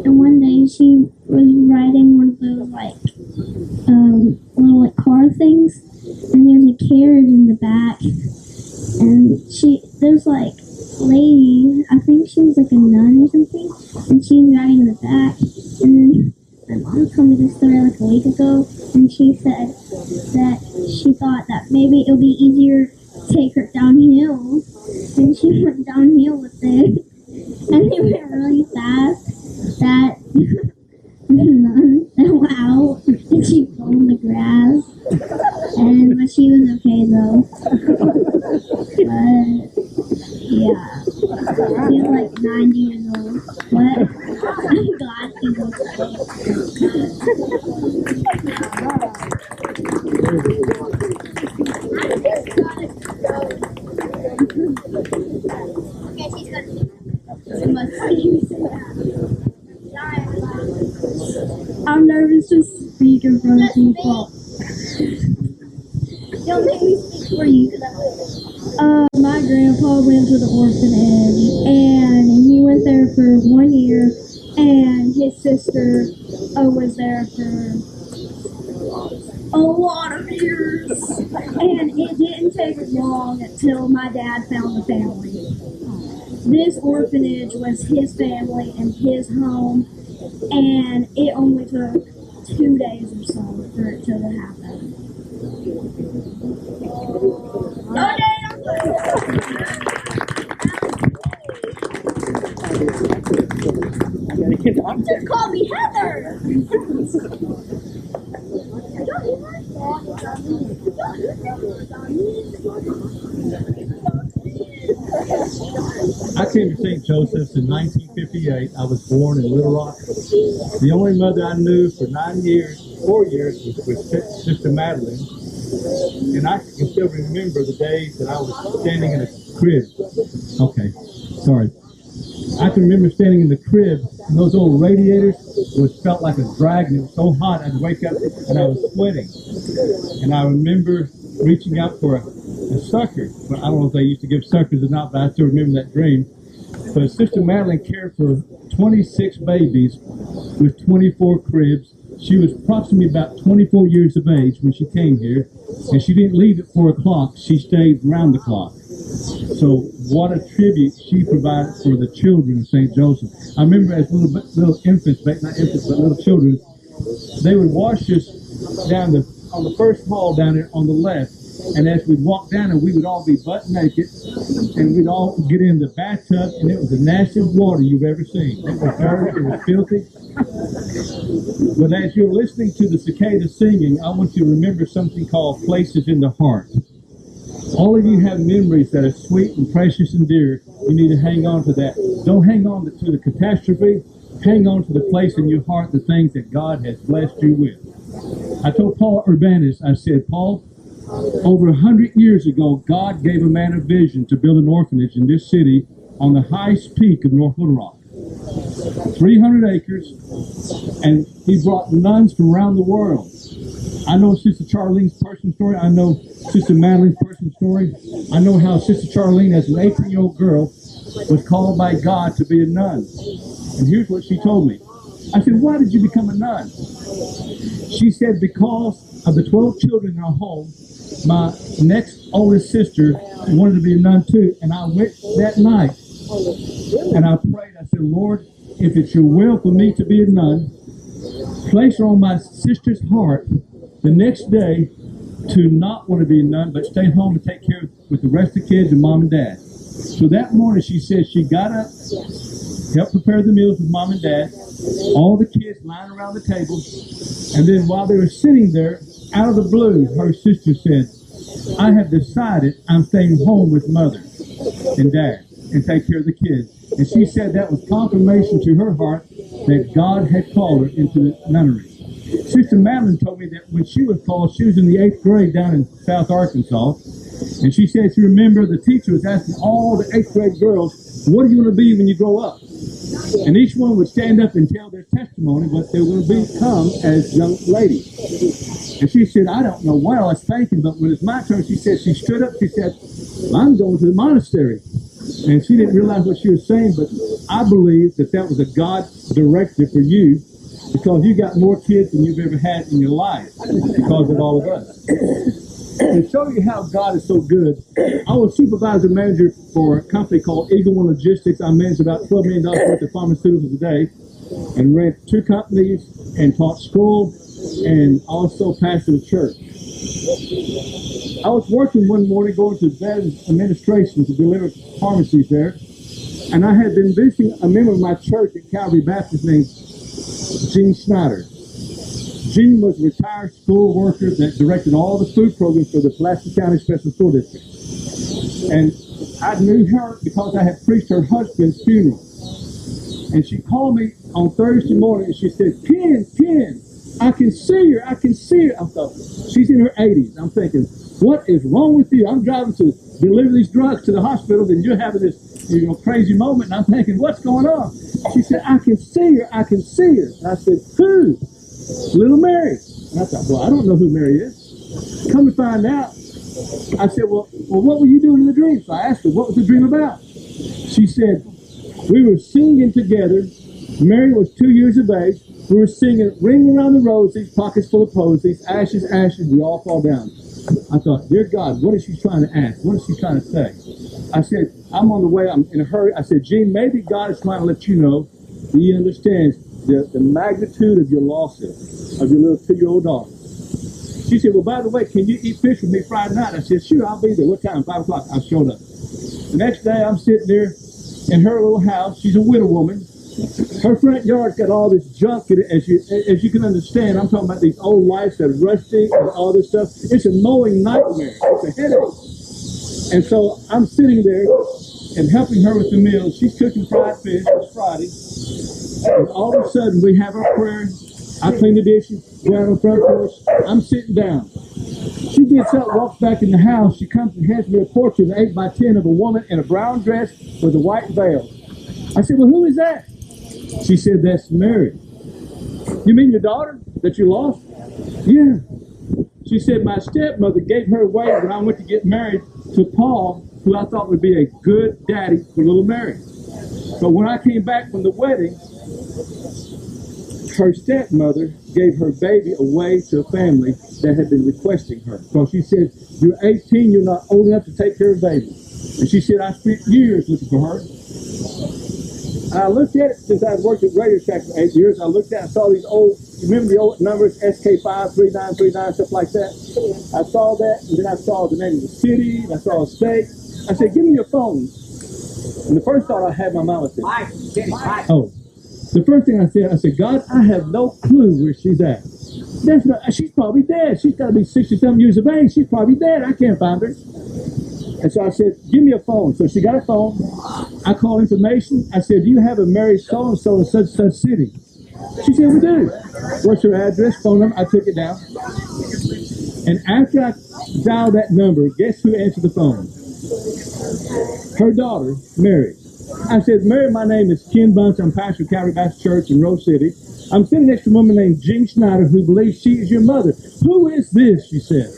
And one day she was riding one of those little car things, and there's a carriage in the back. And there's lady, I think she was a nun or something, and she was riding in the back. And then my mom told me this story a week ago, and she said that she thought that maybe it would be easier to take her downhill, and she went downhill with it, and it went really fast. That the nun fell out, and she fell in the grass, but she was okay though. But yeah, she was 90 years old. But I'm glad she was I'm nervous to speak in front of people. Don't make me speak for you. My grandpa went to the orphanage, and he went there for 1 year, and his sister was there for a lot of years. And it didn't take long until my dad found the family. This orphanage was his family and his home, and it only took 2 days or so for it to happen. Just call me Heather. I came to St. Joseph's in 1958. I was born in Little Rock. The only mother I knew for 4 years was Sister Madeline. And I can still remember the days that I was standing in a crib. Okay, sorry. I can remember standing in the crib, and those old radiators felt like a dragon. It was so hot, I'd wake up and I was sweating. And I remember reaching out for a sucker. But I don't know if they used to give suckers or not, but I still remember that dream. But Sister Madeline cared for 26 babies with 24 cribs. She was approximately about 24 years of age when she came here, and she didn't leave at 4 o'clock. She stayed round the clock. So what a tribute she provided for the children of St. Joseph. I remember as little infants, not infants, but little children, they would wash us down on the first hall down there on the left. And as we'd walk down, and we would all be butt naked, and we'd all get in the bathtub, and it was the nastiest water you've ever seen. It was dirty, it was filthy. But as you're listening to the cicadas singing, I want you to remember something called places in the heart. All of you have memories that are sweet and precious and dear. You need to hang on to that. Don't hang on to the catastrophe. Hang on to the place in your heart, the things that God has blessed you with. I told Paul Urbanus, I said, Paul, over 100 years ago, God gave a man a vision to build an orphanage in this city on the highest peak of North Little Rock. 300 acres, and he brought nuns from around the world. I know Sister Charlene's personal story. I know Sister Madeline's personal story. I know how Sister Charlene, as an 18-year-old girl, was called by God to be a nun. And here's what she told me. I said, why did you become a nun? She said, because of the 12 children in our home, my next oldest sister wanted to be a nun too. And I went that night and I prayed. I said, Lord, if it's your will for me to be a nun, place her on my sister's heart the next day to not want to be a nun, but stay home and take care with the rest of the kids and mom and dad. So that morning she said she got up, helped prepare the meals with mom and dad, all the kids lying around the table, and then while they were sitting there, out of the blue, her sister said, I have decided I'm staying home with mother. and dad and take care of the kids. And she said that was confirmation to her heart that God had called her into the nunnery. Sister Madeline told me that when she was called, she was in the 8th grade down in South Arkansas. And she said she remembered the teacher was asking all the 8th grade girls, what are you going to be when you grow up? And each one would stand up and tell their testimony, what they were going to become as young ladies. And she said, I don't know what I was thinking, but when it's my turn, she said, she stood up, she said, I'm going to the monastery. And she didn't realize what she was saying, but I believe that that was a God directive for you, because you got more kids than you've ever had in your life because of all of us. To show you how God is so good, I was supervisor manager for a company called Eagle One Logistics. I managed about $12 million worth of pharmaceuticals a day and ran 2 companies and taught school and also pastored a church. I was working one morning going to Veterans Administration to deliver pharmacies there, and I had been visiting a member of my church at Calvary Baptist named Gene Snyder. Gene was a retired school worker that directed all the food programs for the Pulaski County Special School District. And I knew her because I had preached her husband's funeral. And she called me on Thursday morning and she said, Ken, I can see her. I thought, she's in her 80s. I'm thinking, what is wrong with you? I'm driving to deliver these drugs to the hospitals and you're having this crazy moment. And I'm thinking, what's going on? She said, I can see her. And I said, who? Little Mary. And I thought, well, I don't know who Mary is. Come to find out, I said, well, what were you doing in the dream? So I asked her, what was the dream about? She said, we were singing together. Mary was 2 years of age. We were singing, ring around the rosies, pockets full of posies, ashes, ashes, we all fall down. I thought, dear God, what is she trying to ask? What is she trying to say? I said, I'm on the way, I'm in a hurry. I said, Gene, maybe God is trying to let you know that He understands the magnitude of your losses of your little 2-year-old daughter. She said, well, by the way, can you eat fish with me Friday night? I said, sure, I'll be there. What time? 5 o'clock. I showed up. The next day, I'm sitting there in her little house. She's a widow woman. Her front yard's got all this junk in it, as you can understand. I'm talking about these old lights that are rusty and all this stuff. It's a mowing nightmare. It's a headache. And so I'm sitting there and helping her with the meal. She's cooking fried fish. It's Friday. And all of a sudden, we have our prayer. I clean the dishes, go out on the front porch. I'm sitting down. She gets up, walks back in the house. She comes and hands me a portrait, an 8x10 of a woman in a brown dress with a white veil. I said, well, who is that? She said, that's Mary. You mean your daughter that you lost? Yeah. She said, my stepmother gave her away when I went to get married to Paul, who I thought would be a good daddy for little Mary. But when I came back from the wedding, her stepmother gave her baby away to a family that had been requesting her. So she said, you're 18, you're not old enough to take care of a baby. And she said, I spent years looking for her. And I looked at it since I'd worked at Radio Shack for 8 years. I looked at it, I saw these old, you remember the old numbers, SK5, 3939, stuff like that? I saw that, and then I saw the name of the city, and I saw a state. I said, give me your phone. And the first thought I had in my mind was, the first thing I said, God, I have no clue where she's at. She's probably dead. She's got to be 60-something years of age. She's probably dead. I can't find her. And so I said, give me a phone. So she got a phone. I called information. I said, do you have a married so-and-so in such city? She said, we do. What's her address, phone number? I took it down. And after I dialed that number, guess who answered the phone? Her daughter, Mary. I said, Mary, my name is Ken Bunce. I'm pastor of Calvary Baptist Church in Rose City. I'm sitting next to a woman named Gene Snyder who believes she is your mother. Who is this? She said.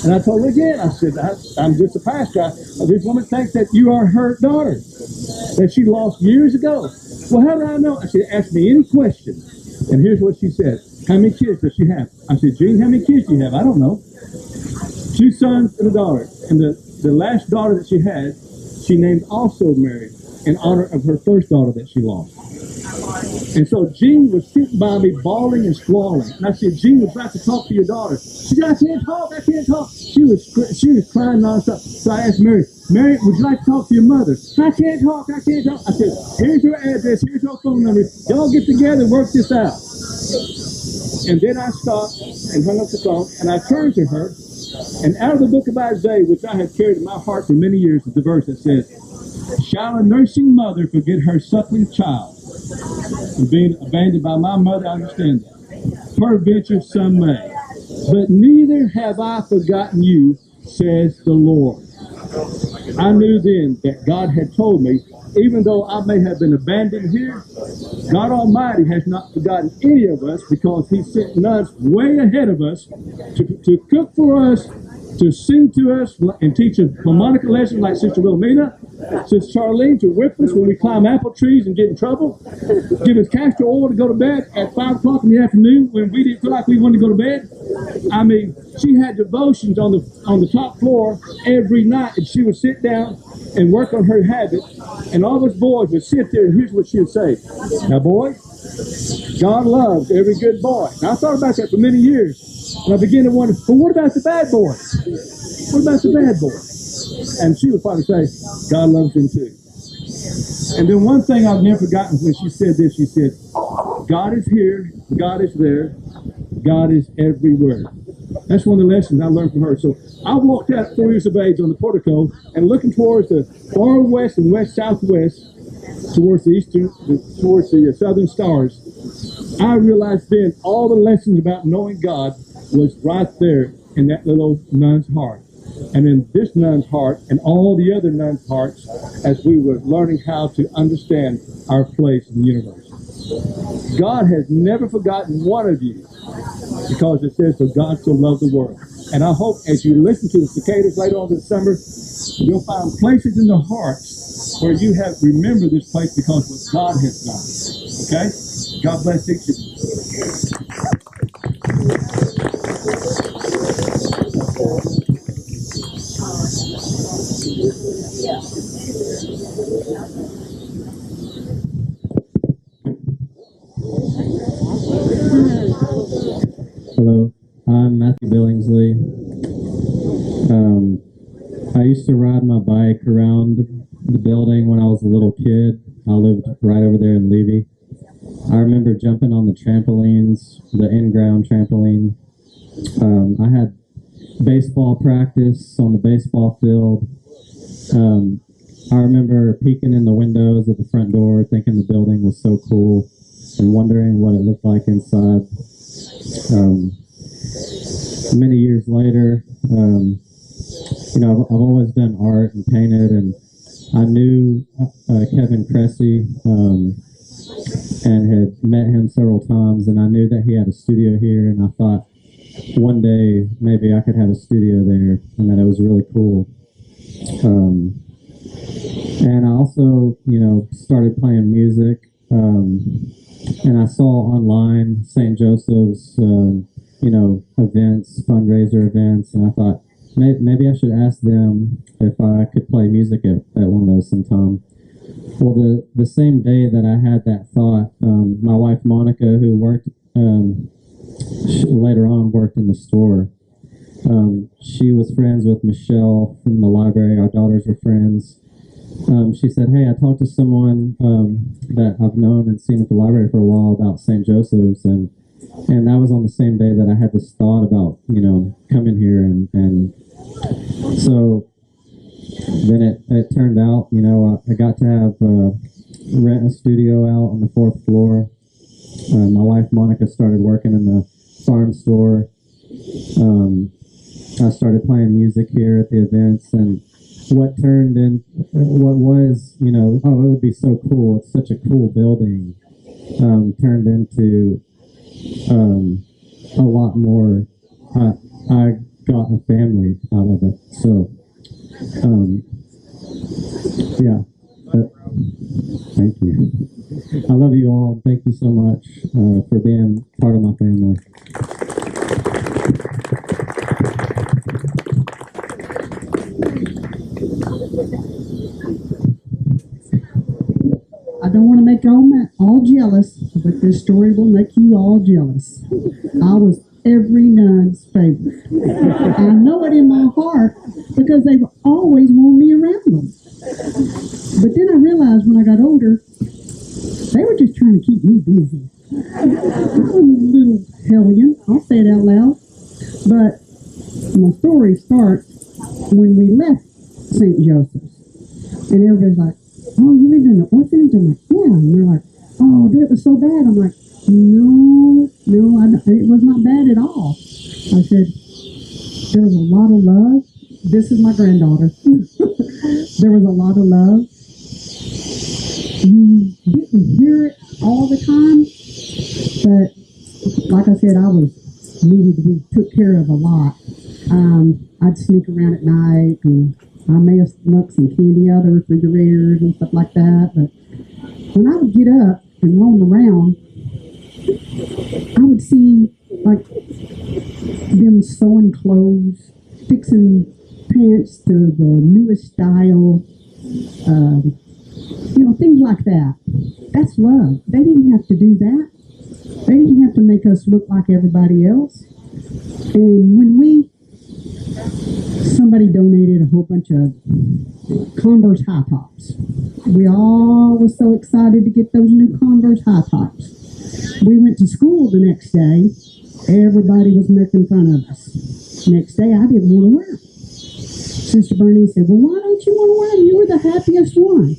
And I told her again, I said, I'm just a pastor. This woman thinks that you are her daughter, that she lost years ago. Well, how do I know? I said, ask me any question. And here's what she said. How many kids does she have? I said, Gene, how many kids do you have? I don't know. 2 sons and a daughter. And the last daughter that she had, she named also Mary, in honor of her first daughter that she lost. And so Jean was sitting by me bawling and squalling. And I said, Jean was about to talk to your daughter. She said, I can't talk. She was crying nonstop. So I asked Mary, would you like to talk to your mother? I can't talk. I said, here's her address, here's her phone number. Y'all get together and work this out. And then I stopped and hung up the phone, and I turned to her, and out of the book of Isaiah, which I had carried in my heart for many years, is the verse that says, Shall a nursing mother forget her suckling child? And being abandoned by my mother, I understand that. Peradventure some may. But neither have I forgotten you, says the Lord. I knew then that God had told me, even though I may have been abandoned here, God Almighty has not forgotten any of us, because He sent nuns way ahead of us to cook for us, to sing to us, and teach us harmonica lessons like Sister Wilhelmina, Sister Charlene, to whip us when we climb apple trees and get in trouble, give us castor oil to go to bed at 5 o'clock in the afternoon when we didn't feel like we wanted to go to bed. I mean, she had devotions on the top floor every night, and she would sit down and work on her habit, and all those boys would sit there, and here's what she would say. Now, boy, God loves every good boy. Now, I thought about that for many years, and I began to wonder, well, what about the bad boys? What about the bad boys? And she would probably say, God loves them too. And then one thing I've never forgotten when she said this, she said, God is here, God is there, God is everywhere. That's one of the lessons I learned from her. So I walked out 4 years of age on the portico, and looking towards the far west and west-southwest, towards the southern stars, I realized then all the lessons about knowing God was right there in that little nun's heart. And in this nun's heart and all the other nuns' hearts, as we were learning how to understand our place in the universe. God has never forgotten one of you, because it says, for God so loved the world. And I hope as you listen to the cicadas later on this summer, you'll find places in the hearts where you have remembered this place because of what God has done. Okay? God bless each of you. Hello, I'm Matthew Billingsley. I used to ride my bike around the building when I was a little kid. I lived right over there in Levy. I remember jumping on the trampolines, the in-ground trampoline. I had baseball practice on the baseball field. I remember peeking in the windows of the front door, thinking the building was so cool and wondering what it looked like inside. Many years later, I've always done art and painted, and I knew Kevin Cressy and had met him several times, and I knew that he had a studio here, and I thought one day maybe I could have a studio there, and that it was really cool. And I also, started playing music, and I saw online St. Joseph's, events, fundraiser events, and I thought maybe I should ask them if I could play music at one of those sometime. Well, the same day that I had that thought, my wife Monica, who worked later on worked in the store, she was friends with Michelle from the library. Our daughters were friends. She said, hey, I talked to someone that I've known and seen at the library for a while about St. Joseph's, and that was on the same day that I had this thought about, coming here, and so then it turned out, I got to have rent a studio out on the 4th floor. My wife Monica started working in the farm store. I started playing music here at the events, and what was, it would be so cool, it's such a cool building, turned into a lot more. I got a family out of it. So, thank you. I love you all. Thank you so much for being part of my family. I don't want to make all jealous, but this story will make you all jealous. I was every nun's favorite. I know it in my heart because they were always wanting me around them. But then I realized when I got older, they were just trying to keep me busy. I'm a little hellion, I'll say it out loud. But my story starts when we left St. Joseph's. And everybody's like, oh, you lived in an orphanage? I'm like, yeah. And they're like, oh, but it was so bad. I'm like, no, it was not bad at all. I said, there was a lot of love. This is my granddaughter. There was a lot of love. You didn't hear it all the time, but like I said, I was needed to be took care of a lot. I'd sneak around at night, and I may have snuck some candy out of the refrigerators and stuff like that. But when I would get up and roam around, I would see like them sewing clothes, fixing pants to the newest style, things like that. That's love. They didn't have to do that. They didn't have to make us look like everybody else. And when somebody donated a whole bunch of Converse high tops. We all was so excited to get those new Converse high tops. We went to school the next day. Everybody was making fun of us. Next day, I didn't want to wear them. Sister Bernice said, well, why don't you want to wear them? You were the happiest one.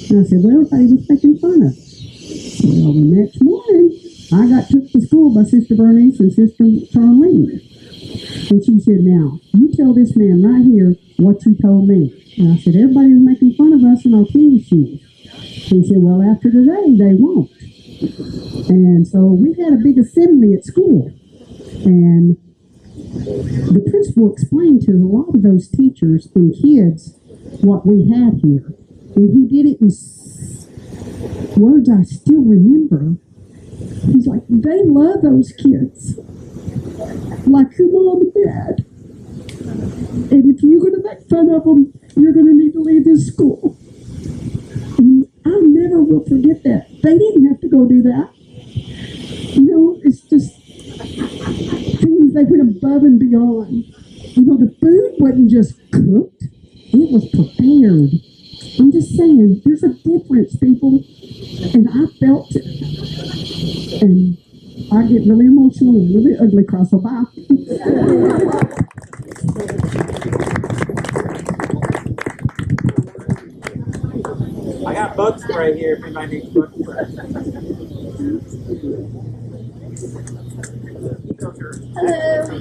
And I said, well, everybody was making fun of us. Well, the next morning, I got took to school by Sister Bernice and Sister Charlene. And she said, now, you tell this man right here what you told me. And I said, everybody was making fun of us in our tennis shoes. He said, well, after today, they won't. And so we had a big assembly at school. And the principal explained to a lot of those teachers and kids what we had here. And he did it in words I still remember. He's like, they love those kids like your mom and dad. And if you're going to make fun of them, you're going to need to leave this school. And I never will forget that. They didn't have to go do that. It's just things they went above and beyond. The food wasn't just cooked. It was prepared. I'm just saying, there's a difference, people. And I felt it. And I get really emotional and really ugly cry, so bye. I got bug spray here if anybody needs bug spray. Hello,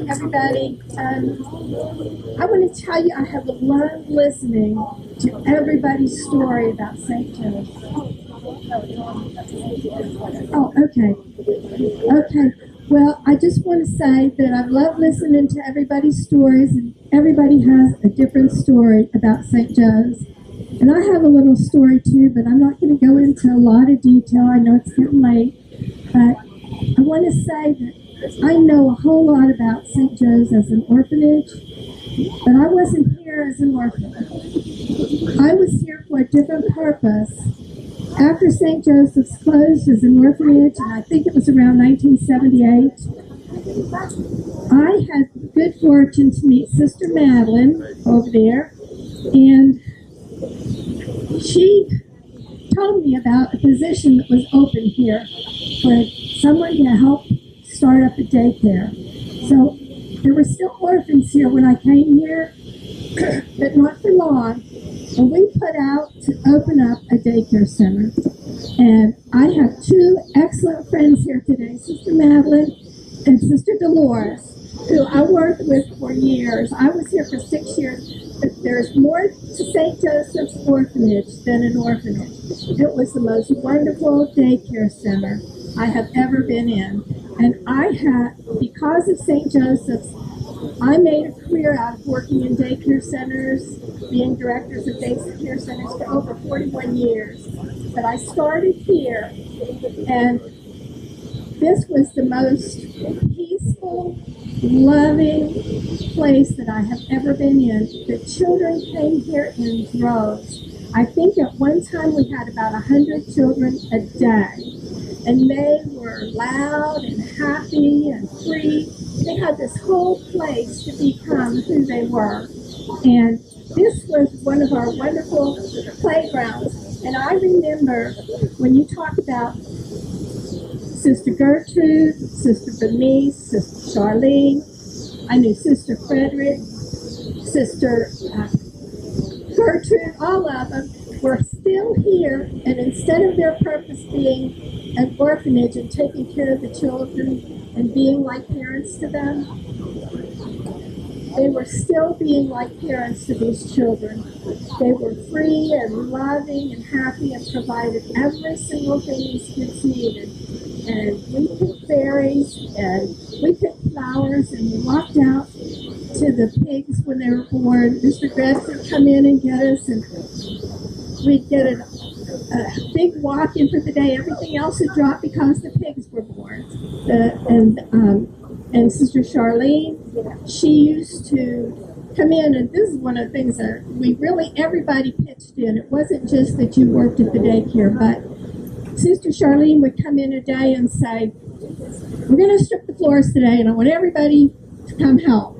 everybody. I want to tell you I have loved listening to everybody's story about St. Joe's. Oh, okay. Okay. Well, I just want to say that I've loved listening to everybody's stories, and everybody has a different story about St. Joe's. And I have a little story too, but I'm not going to go into a lot of detail. I know it's getting late, but I want to say that I know a whole lot about St. Joe's as an orphanage, but I wasn't here as an orphan. I was here for a different purpose. After St. Joseph's closed as an orphanage, and I think it was around 1978, I had the good fortune to meet Sister Madeline over there, and she told me about a position that was open here for someone to help start up a daycare. So there were still orphans here when I came here, but not for long. And we put out to open up a daycare center. And I have two excellent friends here today, Sister Madeline and Sister Dolores, who I worked with for years. I was here for 6 years, but there's more to St. Joseph's Orphanage than an orphanage. It was the most wonderful daycare center I have ever been in. And because of St. Joseph's, I made a career out of working in daycare centers, being directors of daycare centers for over 41 years. But I started here, and this was the most peaceful, loving place that I have ever been in. The children came here in droves. I think at one time we had about 100 children a day. And they were loud and happy and free. They had this whole place to become who they were. And this was one of our wonderful playgrounds. And I remember when you talk about Sister Gertrude, Sister Bernice, Sister Charlene, I knew Sister Frederick, Sister Gertrude, all of them. were still here, and instead of their purpose being an orphanage and taking care of the children and being like parents to them, they were still being like parents to these children. They were free and loving and happy and provided every single thing these kids needed. And we picked berries and we picked flowers and we walked out to the pigs when they were born. Mr. Gretz would come in and get us, and we'd get a big walk in for the day. Everything else had dropped because the pigs were born. And Sister Charlene, she used to come in, and this is one of the things that everybody pitched in. It wasn't just that you worked at the daycare, but Sister Charlene would come in a day and say, we're going to strip the floors today, and I want everybody to come help.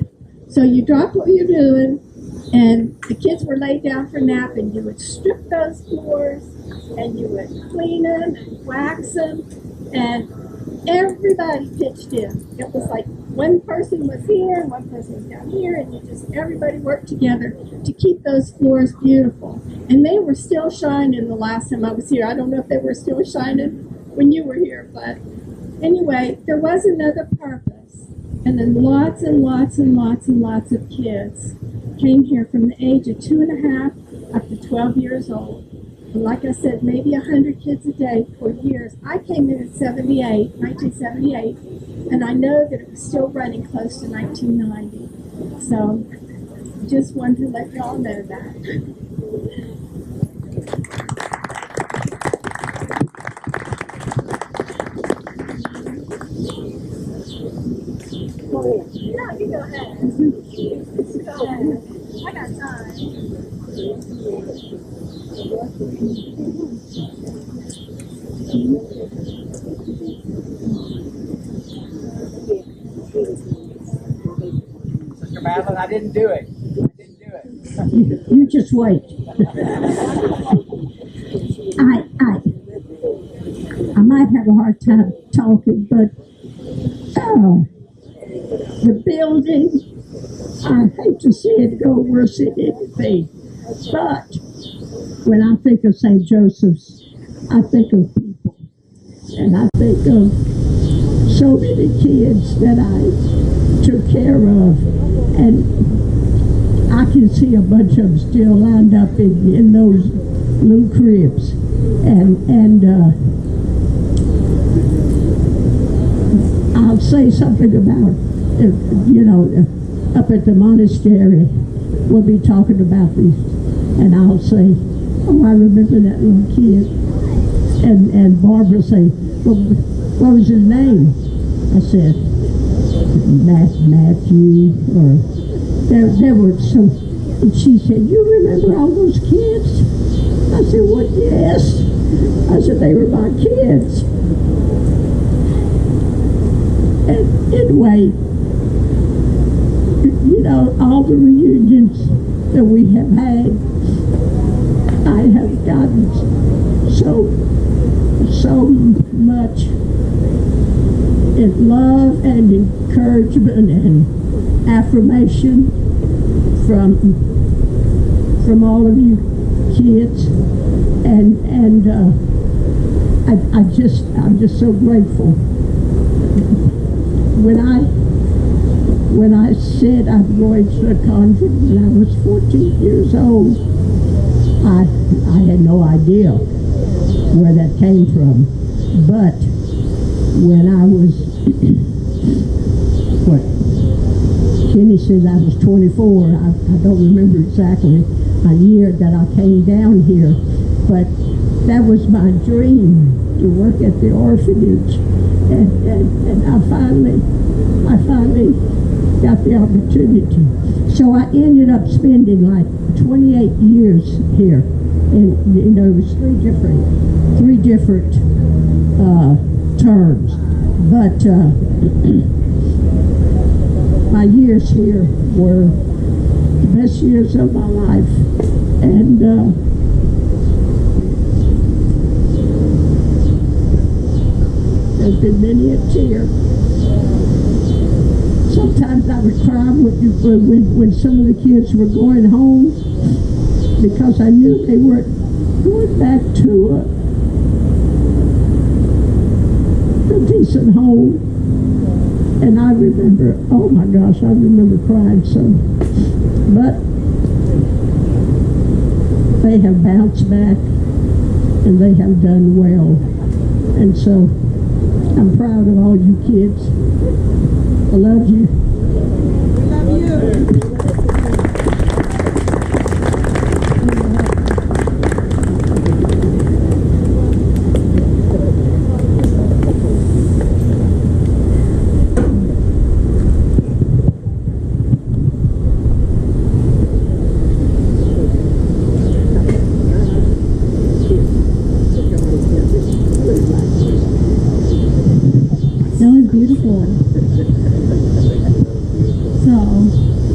So you dropped what you're doing, and the kids were laid down for a nap, and you would strip those floors, and you would clean them and wax them, and everybody pitched in. It was like one person was here and one person was down here, and everybody worked together to keep those floors beautiful. And they were still shining the last time I was here. I don't know if they were still shining when you were here, but anyway, there was another purpose. And then lots and lots and lots and lots of kids came here from the age of 2.5 up to 12 years old. And like I said, maybe 100 kids a day for years. I came in in 1978, and I know that it was still running close to 1990. So just wanted to let y'all know that. No, you go ahead. Go ahead. I got time. Sister Madeline, I didn't do it. You just wait. I might have a hard time talking, but the building, I hate to see it go worse it didn't be. But when I think of St. Joseph's, I think of people. And I think of so many kids that I took care of. And I can see a bunch of them still lined up in those little cribs. And I'll say something about, up at the monastery, we'll be talking about these, and I'll say, oh, I remember that little kid. And Barbara say, well, what was his name? I said, Matthew, or there were some, and she said, you remember all those kids? I said, well, yes. I said, they were my kids. And anyway, all the reunions that we have had, I have gotten so much in love and encouragement and affirmation from all of you kids, and I'm just so grateful. When I said I'm going to a convent when I was 14 years old, I had no idea where that came from. But when I was, Kenny says I was 24. I don't remember exactly a year that I came down here, but that was my dream, to work at the orphanage. And I finally got the opportunity. So I ended up spending like 28 years here. And it was three different terms. But my years here were the best years of my life. And there's been many a tear. Sometimes I would cry when some of the kids were going home, because I knew they weren't going back to a decent home. And I remember, oh my gosh, I remember crying so. But they have bounced back and they have done well. And so I'm proud of all you kids. I love you. We love you. Beautiful. So,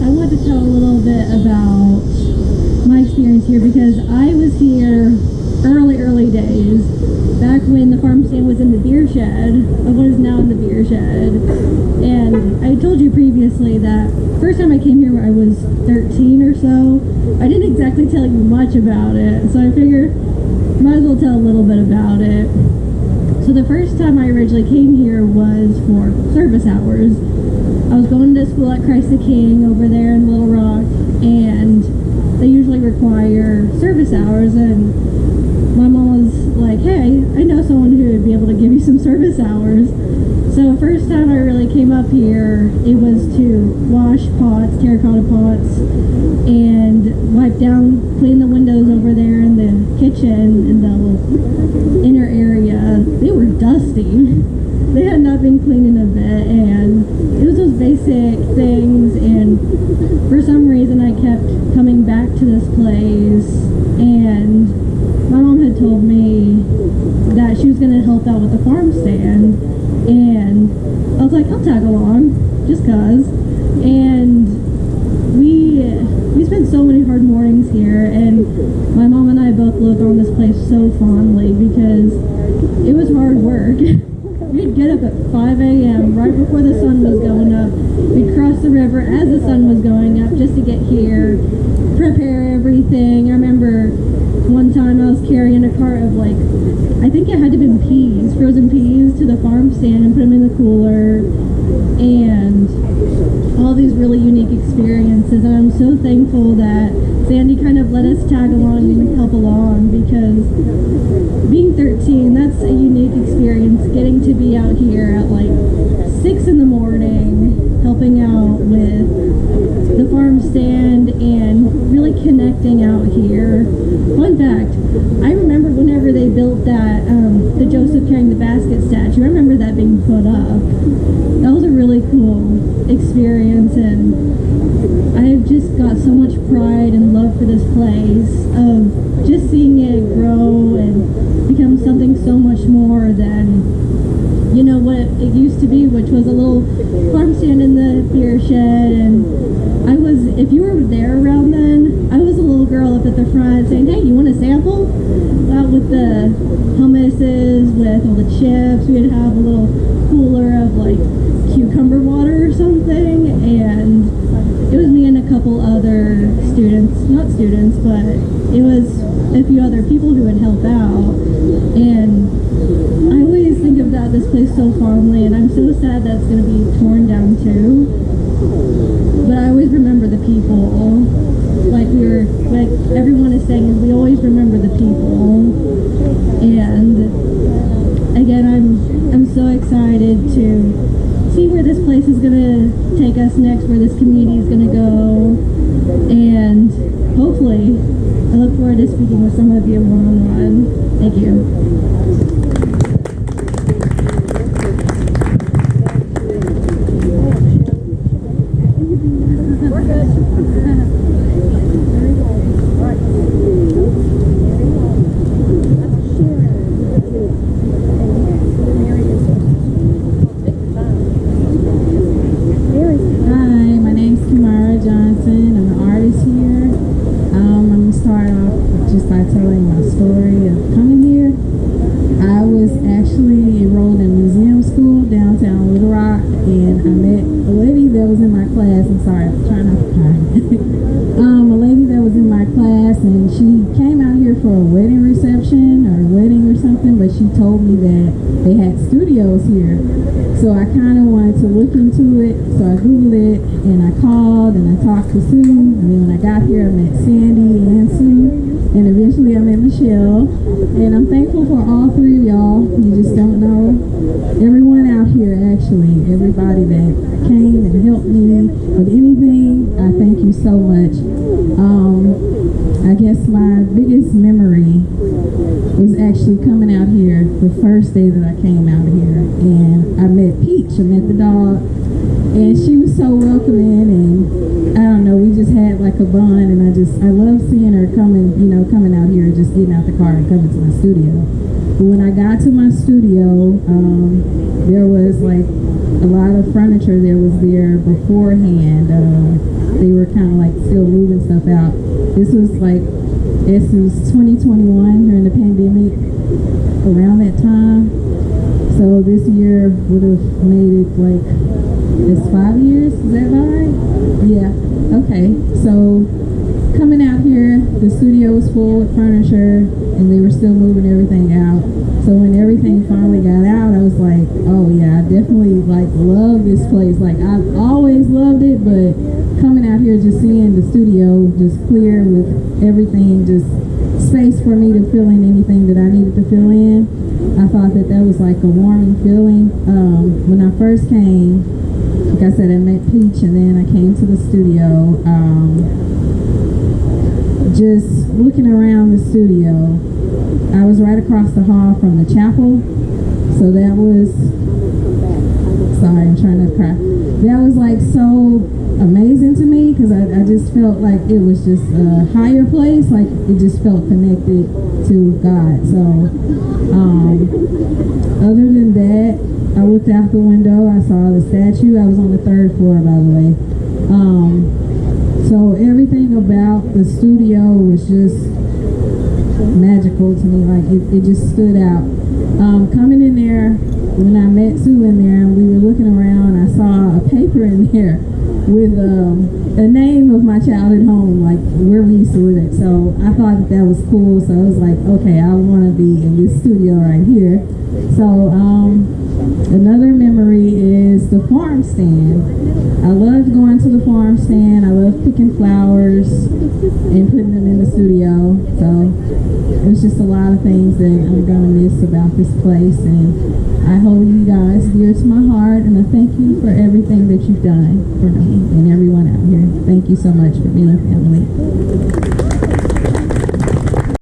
I want to tell a little bit about my experience here because I was here early days, back when the farm stand was in the beer shed, of what is now in the beer shed. And I told you previously that first time I came here I was 13 or so. I didn't exactly tell you much about it, so I figured might as well tell a little bit about it. So the first time I originally came here was for service hours. I was going to school at Christ the King over there in Little Rock, and they usually require service hours, and my mom was like, hey, I know someone who would be able to give you some service hours. So the first time I really came up here, it was to wash pots, terracotta pots, and wipe down, clean the windows over there in the kitchen in the inner area. They were dusty. They had not been cleaned in a bit, and it was those basic things, and for some reason I kept coming back to this place, and my mom had told me that she was going to help out with the farm stand, and I was like, I'll tag along, just cause. And we spent so many hard mornings here, and my mom and I both look on this place so fondly because it was hard work. We'd get up at 5 a.m. right before the sun was going up. We'd cross the river as the sun was going up just to get here, prepare everything. I remember one time I was carrying a cart of like, I think it had to have been peas, frozen peas, to the farm stand and put them in the cooler, and all these really unique experiences. And I'm so thankful that Sandy kind of let us tag along and help along, because being 13, that's a unique experience, getting to be out here at like 6 in the morning, helping out with the farm stand and really connecting out here. Fun fact, I remember whenever they built that, the Joseph carrying the basket statue, I remember that being put up. That was a really cool experience, and I've just got so much pride and love for this place, of just seeing it grow and become something so much more than, you know, what it used to be, which was a little farm stand in the beer shed. And I was, if you were there around then, I was a little girl up at the front saying, hey, you want a sample? Out with the hummuses, with all the chips. We'd have a little cooler of like cucumber water or something, and it was me and a couple other students, not students, but it was a few other people who would help out. And I always think of this place so fondly, and I'm so sad that it's going to be torn down too. But I always remember the people. Like everyone is saying, is we always remember the people. And again, I'm so excited to see where this place is going to take us next, where this community is going to go. And hopefully, I look forward to speaking with some of you one-on-one. Thank you. me that they had studios here. So I kind of wanted to look into it. So I Googled it and I called and I talked to Sue. And then when I got here, I met Sandy and Sue. And eventually I met Michelle. And I'm thankful for all three of y'all. You just don't know. Everyone out here, actually, everybody that came and helped me with anything, I thank you so much. I guess my biggest memory was actually coming out here the first day that I came out here. And I met Peach, I met the dog. And she was so welcoming, and I don't know, we just had like a bond, and I love seeing her coming out here, just getting out the car and coming to my studio. But when I got to my studio, there was like a lot of furniture that was there beforehand. They were kind of like still moving stuff out. This was 2021 during the pandemic, around that time. So this year would have made it like, it's 5 years, is that right? Yeah, okay. So coming out here, the studio was full with furniture and they were still moving everything out. So when everything finally got out, I was like, oh yeah, I definitely love this place. Like I've always loved it, but coming out here, just seeing the studio just clear with everything, just space for me to fill in anything that I needed to fill in. I thought that was like a warming feeling. When I first came, like I said, I met Peach and then I came to the studio. Just looking around the studio, I was right across the hall from the chapel. So that was, sorry, I'm trying not to cry. That was like so amazing to me because I just felt like it was just a higher place, like it just felt connected to God. So other than that, I looked out the window, I saw the statue. I was on the 3rd floor, by the way. So everything about the studio was just magical to me, like it just stood out. Coming in there, when I met Sue in there and we were looking around, I saw a paper in there with a name of my childhood home, like where we used to live at. So I thought that was cool. So I was like, okay, I want to be in this studio right here. So another memory is the farm stand. I loved going to the farm stand. I loved picking flowers and putting them in the studio. So it's just a lot of things that I'm gonna miss about this place, and I hold you guys dear to my heart, and I thank you for everything that you've done for me and everyone out here. Thank you so much for being a family.